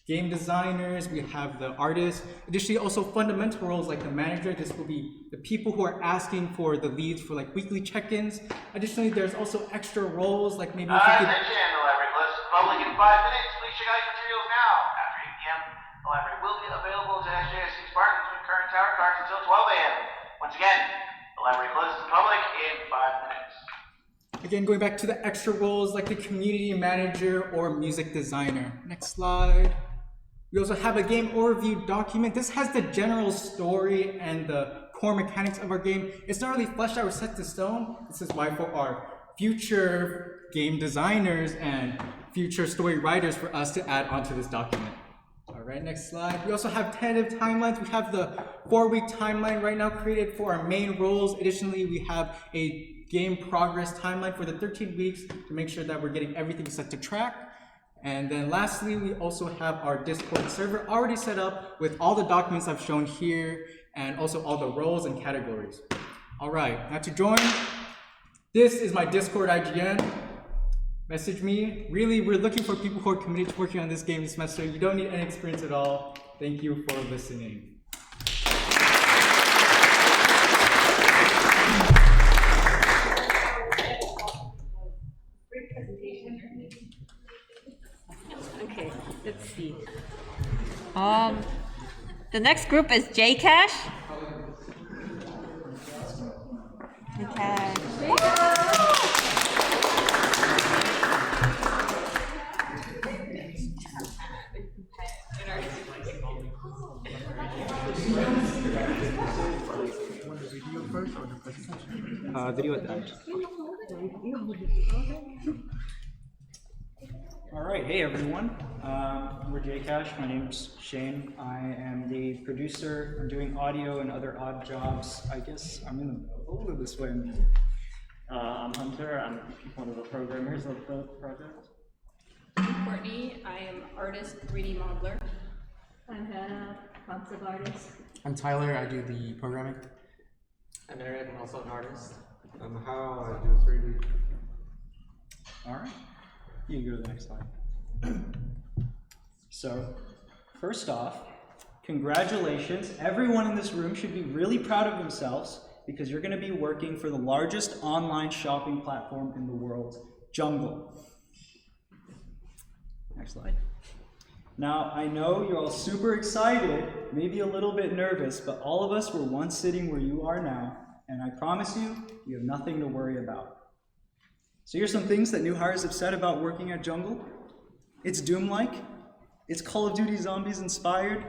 game designers, we have the artists. Additionally, also fundamental roles like the manager. This will be the people who are asking for the leads for like weekly check-ins. Additionally, there's also extra roles like maybe if you could... Attention, the library closes to public in 5 minutes. Please check out your materials now. After 8 p.m., the library will be available to SJSC Spartans with current tower cards until 12 a.m. Once again, the library closes to public in 5 minutes. Again, going back to the extra roles like the community manager or music designer. Next slide. We also have a game overview document. This has the general story and the core mechanics of our game. It's not really fleshed out or set to stone. This is why for our future game designers and future story writers for us to add onto this document. All right, next slide. We also have tentative timelines. We have the 4-week timeline right now created for our main roles. Additionally, we have a game progress timeline for the 13 weeks to make sure that we're getting everything set to track. And then lastly, we also have our Discord server already set up with all the documents I've shown here and also all the roles and categories. All right, now to join, this is my Discord IGN. Message me. Really, we're looking for people who are committed to working on this game this semester. You don't need any experience at all. Thank you for listening. Okay, let's see. The next group is Jcash. Video at the end. All right, hey everyone. We're Jcash. My name's Shane. I am the producer. I'm doing audio and other odd jobs. I guess I'm in the middle of this way. I'm Hunter. I'm one of the programmers of the project. I'm Courtney. I am artist, 3D modeler. I'm Hannah, concept artist. I'm Tyler. I do the programming. I'm Eric. I'm also an artist. I'm Hal. I do 3D. All right. You can go to the next slide. So, first off, congratulations. Everyone in this room should be really proud of themselves because you're going to be working for the largest online shopping platform in the world, Jungle. Next slide. Now, I know you're all super excited, maybe a little bit nervous, but all of us were once sitting where you are now, and I promise you, you have nothing to worry about. So here's some things that new hires have said about working at Jungle. It's Doom-like, it's Call of Duty Zombies inspired,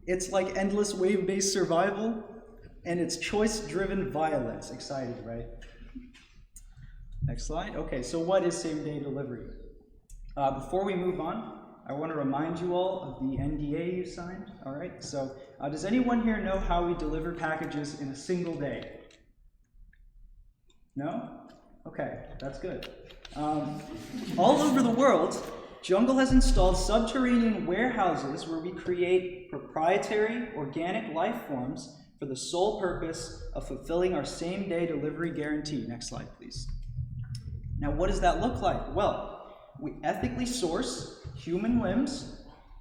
it's like endless wave-based survival, and it's choice-driven violence. Exciting, right? Next slide. Okay, so what is same-day delivery? Before we move on, I want to remind you all of the NDA you signed. All right, so does anyone here know how we deliver packages in a single day? No? Okay, that's good. All over the world, Jungle has installed subterranean warehouses where we create proprietary organic life forms for the sole purpose of fulfilling our same-day delivery guarantee. Next slide, please. Now, what does that look like? Well, we ethically source human limbs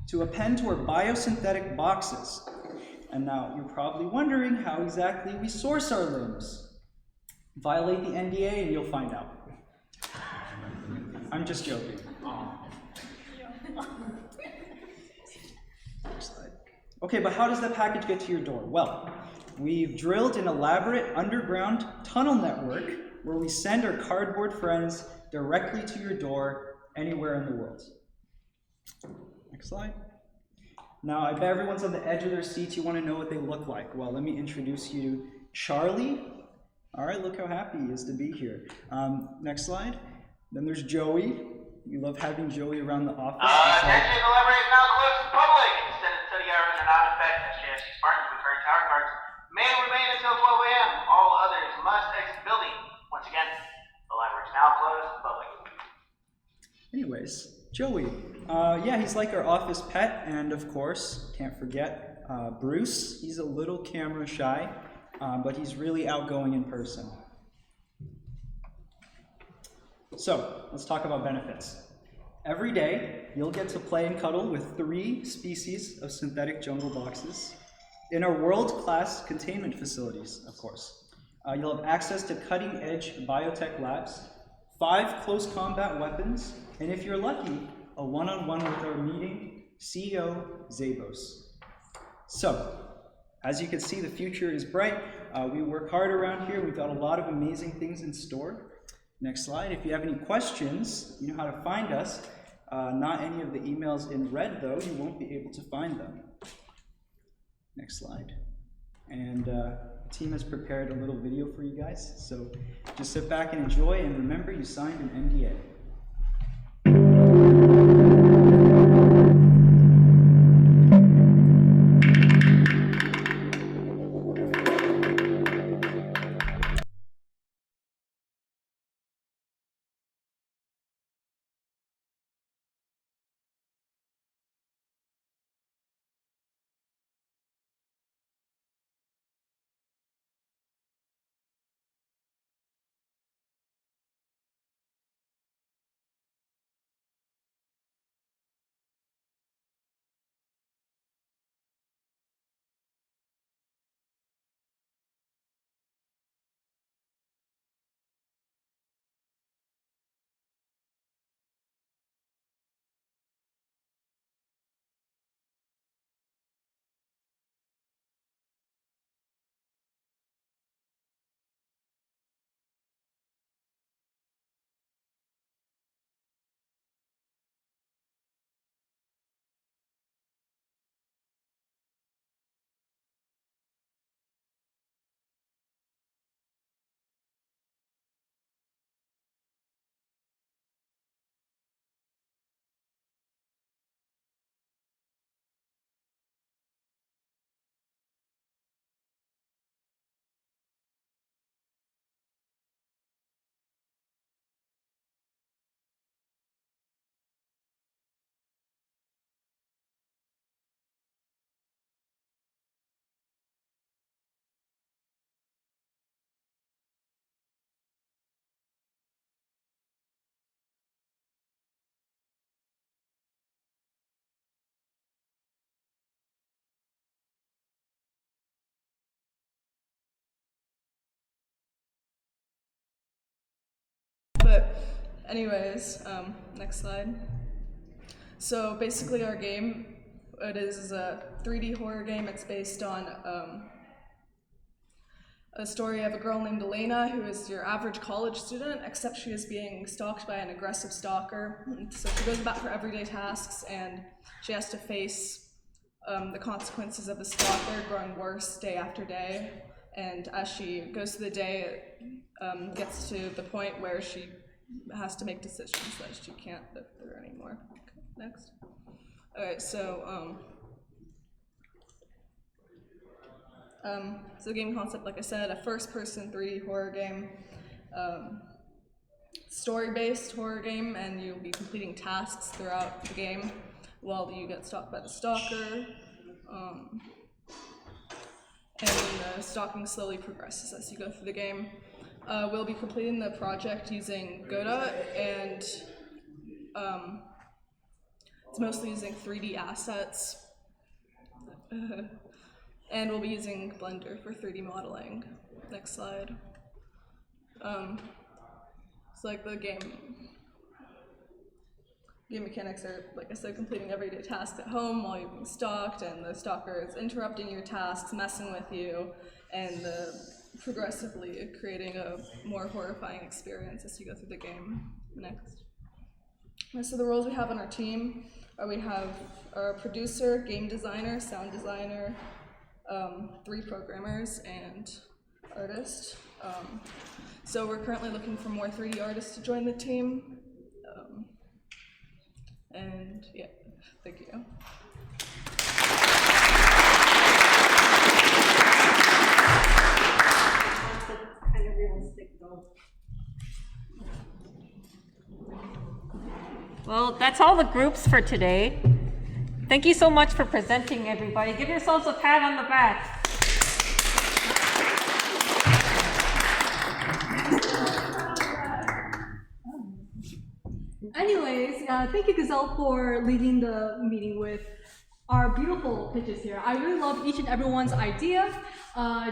to append to our biosynthetic boxes. And now, you're probably wondering how exactly we source our limbs. Violate the NDA and you'll find out. I'm just joking. Next slide. Okay, but how does that package get to your door? Well, we've drilled an elaborate underground tunnel network where we send our cardboard friends directly to your door anywhere in the world. Next slide. Now, I bet everyone's on the edge of their seats. You want to know what they look like. Well, let me introduce you to Charlie. All right, look how happy he is to be here. Next slide. Then there's Joey. We love having Joey around the office. Attention, the library is now closed to the public. Extended study hours are not in effect. SJSC Spartans with current tower cards may remain until 12 a.m. All others must exit the building. Once again, the library is now closed to the public. Anyways, Joey. Yeah, he's like our office pet, and of course, can't forget Bruce. He's a little camera shy, but he's really outgoing in person. So, let's talk about benefits. Every day, you'll get to play and cuddle with 3 species of synthetic jungle boxes in our world-class containment facilities, of course. You'll have access to cutting-edge biotech labs, 5 close combat weapons, and if you're lucky, a one-on-one with our meeting CEO, Zabos. So, as you can see, the future is bright. We work hard around here. We've got a lot of amazing things in store. Next slide. If you have any questions, you know how to find us. Not any of the emails in red, though. You won't be able to find them. Next slide. And the team has prepared a little video for you guys. So just sit back and enjoy, and remember, you signed an NDA. But anyways, next slide. So basically our game, it is a 3D horror game. It's based on a story of a girl named Elena who is your average college student, except she is being stalked by an aggressive stalker. So she goes about her everyday tasks and she has to face the consequences of the stalker growing worse day after day. And as she goes through the day, it gets to the point where she has to make decisions that she can't live through anymore. Okay, next. Alright, so the game concept, like I said, a first-person 3D horror game, story-based horror game, and you'll be completing tasks throughout the game while you get stalked by the stalker. And the stalking slowly progresses as you go through the game. We'll be completing the project using Godot, and it's mostly using 3D assets. And we'll be using Blender for 3D modeling. Next slide. It's like the game mechanics are, like I said, completing everyday tasks at home while you're being stalked, and the stalker is interrupting your tasks, messing with you, and progressively creating a more horrifying experience as you go through the game. Next. So the roles we have on our team are we have our producer, game designer, sound designer, 3 programmers, and artist. So we're currently looking for more 3D artists to join the team. And yeah, thank you. Kind of realistic though. Well, that's all the groups for today. Thank you so much for presenting, everybody. Give yourselves a pat on the back. Anyways, thank you, Gazelle, for leading the meeting with our beautiful pitches here. I really love each and everyone's idea.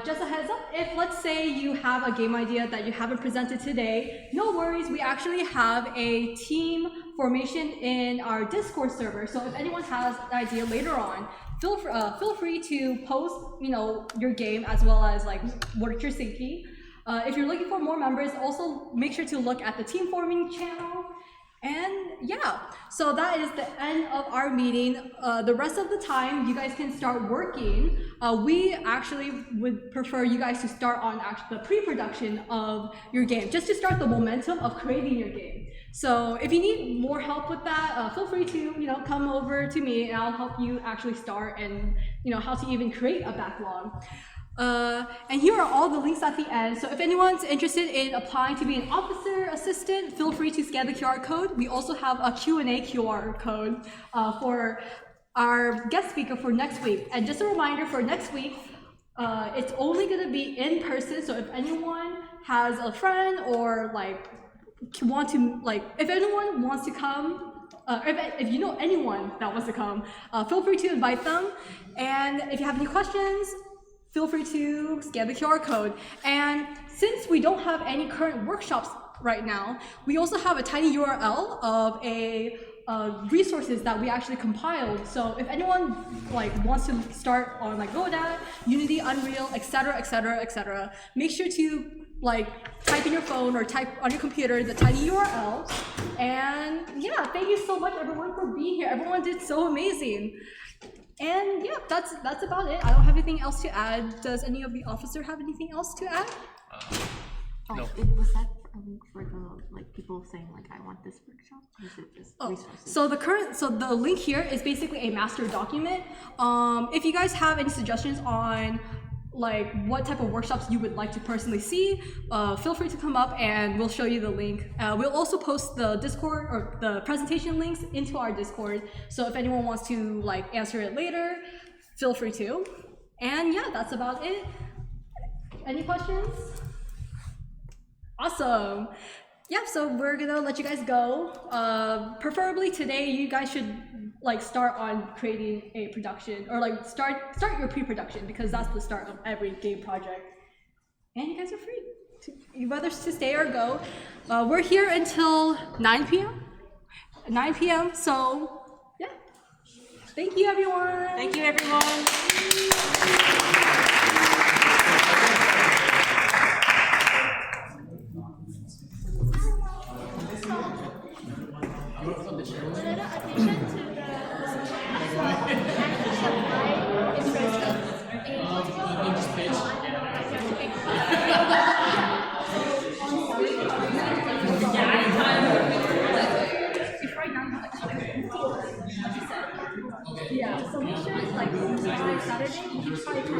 Just a heads up, if let's say you have a game idea that you haven't presented today, no worries, we actually have a team formation in our Discord server. So if anyone has an idea later on, feel free to post, your game as well as like what you're thinking. If you're looking for more members, also make sure to look at the team forming channel. And yeah, so that is the end of our meeting. The rest of the time, you guys can start working. We actually would prefer you guys to start on the pre-production of your game, just to start the momentum of creating your game. So if you need more help with that, feel free to come over to me, and I'll help you actually start and how to even create a backlog. And here are all the links at the end. So if anyone's interested in applying to be an officer assistant, feel free to scan the QR code. We also have a Q&A QR code for our guest speaker for next week. And just a reminder, for next week, it's only going to be in person. So if anyone has a friend or if anyone wants to come, if you know anyone that wants to come, feel free to invite them. And if you have any questions, feel free to scan the QR code. And since we don't have any current workshops right now, we also have a tiny URL of resources that we actually compiled. So if anyone wants to start on Godot, Unity, Unreal, etc., etc., etc., make sure to type in your phone or type on your computer the tiny URL. And yeah, thank you so much everyone for being here. Everyone did so amazing. And yeah, that's about it. I don't have anything else to add. Does any of the officer have anything else to add? No. Was that a link for the people saying I want this workshop? Or is it just resources? So the link here is basically a master document. If you guys have any suggestions on what type of workshops you would like to personally see, feel free to come up and we'll show you the link. We'll also post the Discord or the presentation links into our Discord. So if anyone wants to answer it later, feel free to. And yeah, that's about it. Any questions? Awesome. Yeah, so we're gonna let you guys go. Preferably today, you guys should start on creating a production, or start your pre-production, because that's the start of every game project. And you guys are free whether to stay or go. We're here until 9 p.m. 9 p.m. So yeah, thank you everyone. Thank you everyone. Just pitch. Yeah, so make sure it's like by Saturday, you can try to see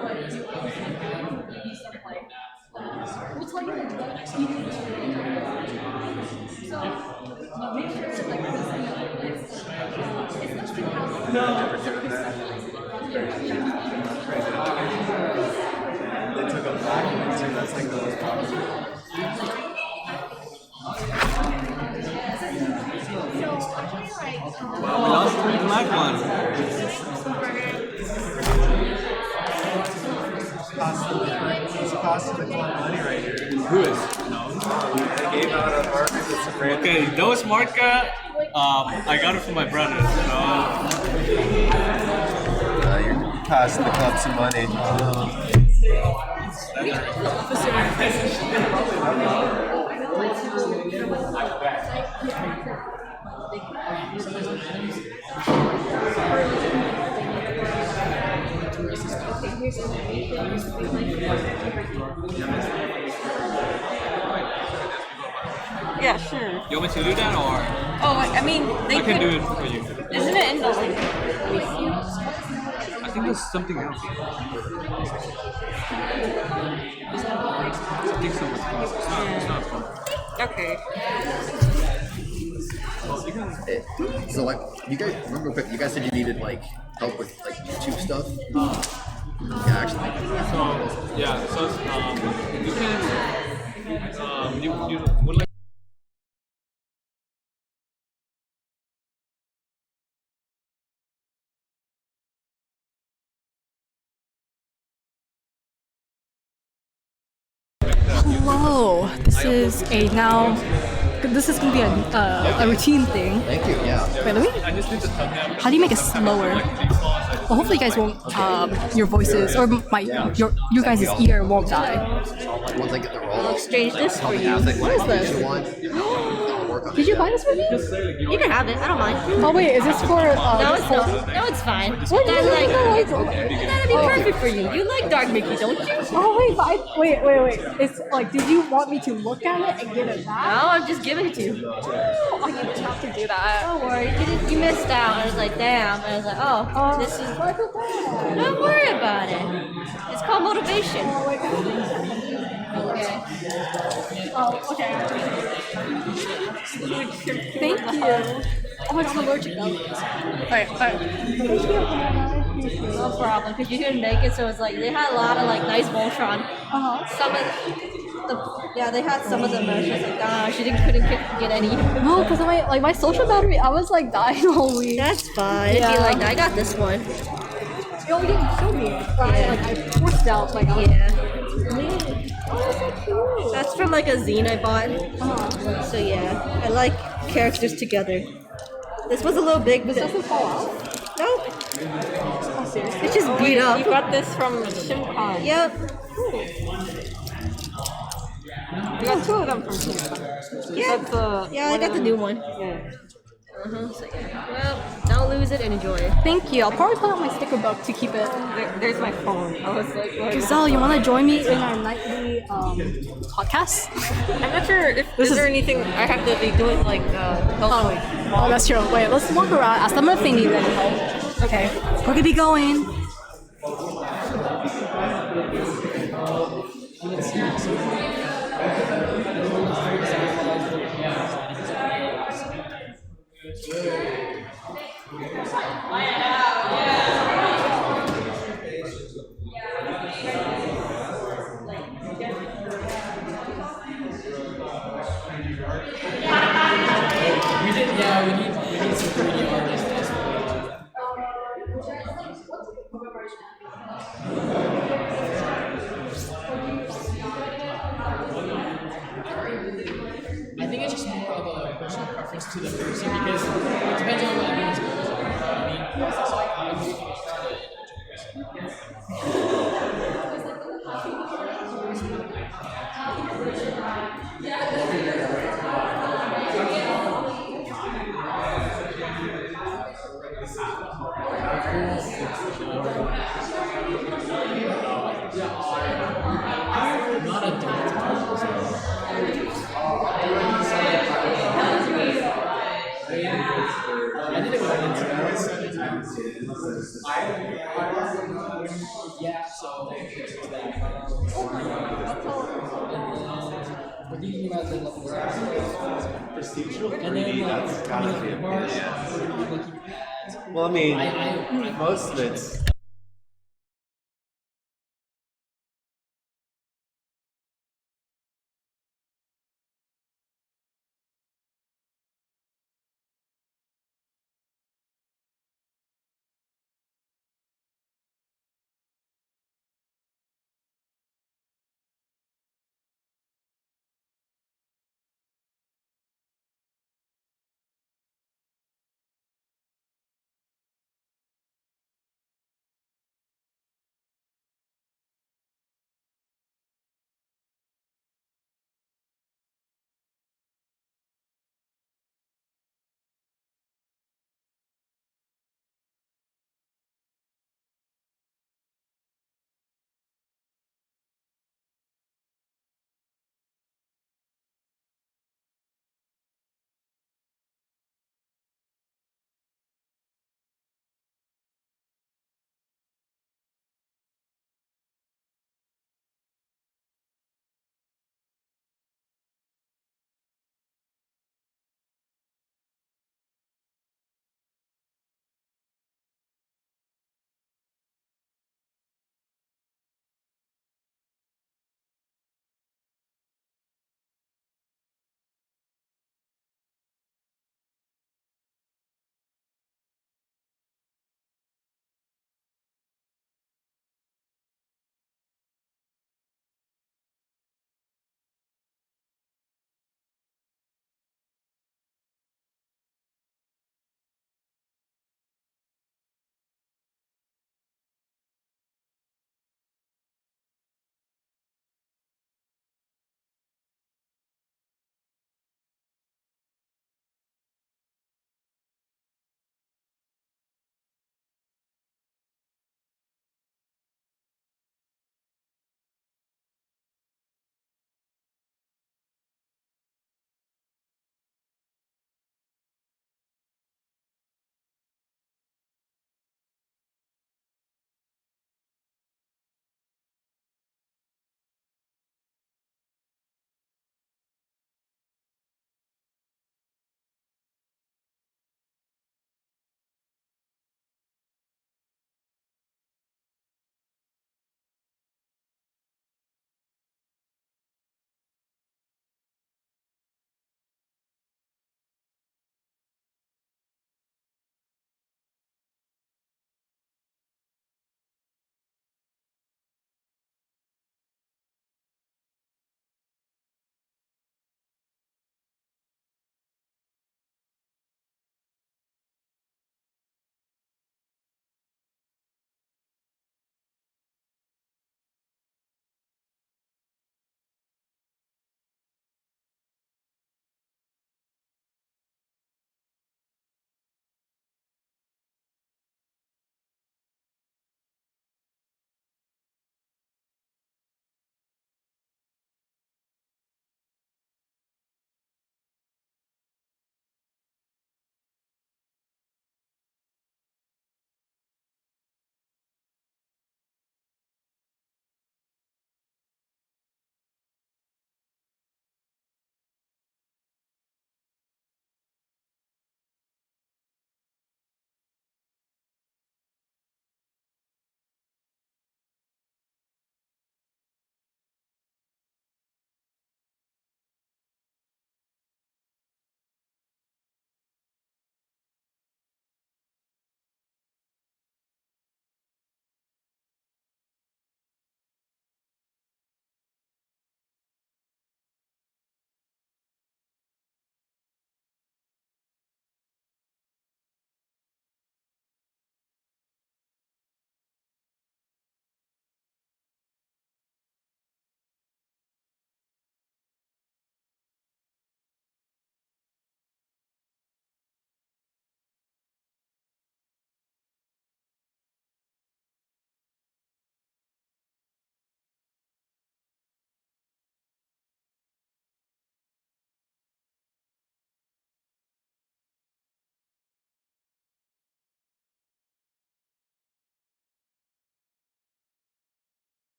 what you maybe some like we'll tell you like what you need to do. So make sure it's like this, it's not too powerful. No. They took a black one too, that's like the most popular. Wow, we lost the black one. Cost the club money right here. Who is? They gave out a market that's a brand. Okay, those marca, I got it from my brother. You cost the club some money. Yeah, sure. You want me to do that or? Oh, I mean, they I can could- do it for you. Isn't it in the link? I think there's something else. I think so. It's not fun. Okay. So like, you guys remember? You guys said you needed like help with like YouTube stuff. Yeah, actually. So you can you would like. Hello, this is gonna be a routine thing. Thank you. Yeah. Wait, let me. How do you make it slower? Well, hopefully you guys won't. Your voices or your guys' ear won't die. Once I get the roll, I'll exchange this for you. What is this? Did you buy this for me? You can have it. I don't mind. Oh wait, is this for? No, this it's whole- not. No, it's fine. What do you That'd mean? be perfect for you. You like Dark Mickey, don't you? Oh wait, wait. It's like, did you want me to look at it and give it back? No, I'm just giving it to you. Oh, you didn't have to do that. Don't worry, you missed out. I was like, damn. And I was like, oh, this is. Don't worry about it. It's called motivation. Okay. Oh, okay. Thank you. Oh, I'm allergic though. Alright. Thank you. No problem, because you're here naked, so it's like they had a lot of like nice Voltron. Some of they had some of the merch. I was like, ah, she couldn't get any. No, because my social battery, I was like dying all week. That's fine. It'd be like, I got this one. Oh, you didn't show me. I forced out like. Yeah. Oh, that's so cute. That's from like a zine I bought. So yeah, I like characters together. This was a little big, but This doesn't fall out. Nope. Oh, seriously? It's just beat up. You got this from Shimcon. Yep. You got two of them from Shimcon. Yeah. Yeah, I got the new one. Yeah. So yeah. Well, don't lose it and enjoy it. Thank you. I'll probably put out my sticker book to keep it. There's my phone. I was like, what? Gazelle, you want to join me in our nightly podcast? I'm not sure if is there anything I have to be doing like helpfully. Oh, that's true. Wait, let's walk around. Ask them if they need any help. Okay, we're gonna be going. We need some 3D artists as well. I think it's just more of a personal preference to the person because it depends on what everyone's goals are. I mean, not a dance. I did it with So we're thinking about the Procedural and then 3D, like, that's gotta be a bars, yeah. we're gonna be looking at. Well, I mean, I most of it's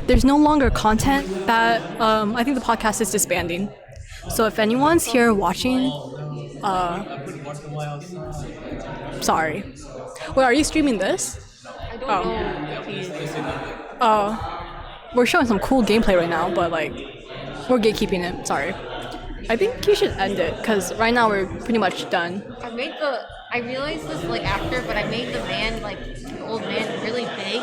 There's no longer content that I think the podcast is disbanding. So if anyone's here watching, sorry. Wait, are you streaming this? I don't know. We're showing some cool gameplay right now, but like, we're gatekeeping it. Sorry. I think you should end it because right now we're pretty much done. I realized this like after, but I made the man, like the old man, really big.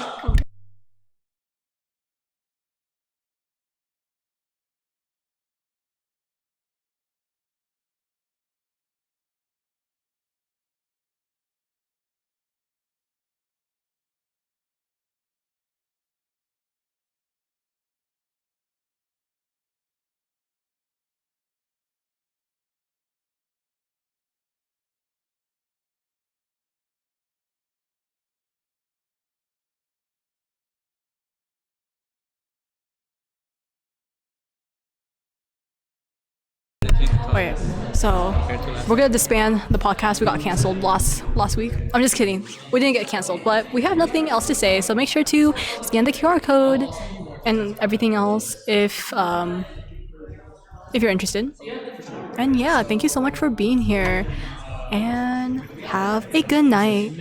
Wait, so we're gonna disband the podcast. We got canceled last week. I'm just kidding. We didn't get canceled, but we have nothing else to say. So make sure to scan the QR code and everything else if you're interested. And yeah, thank you so much for being here, and have a good night.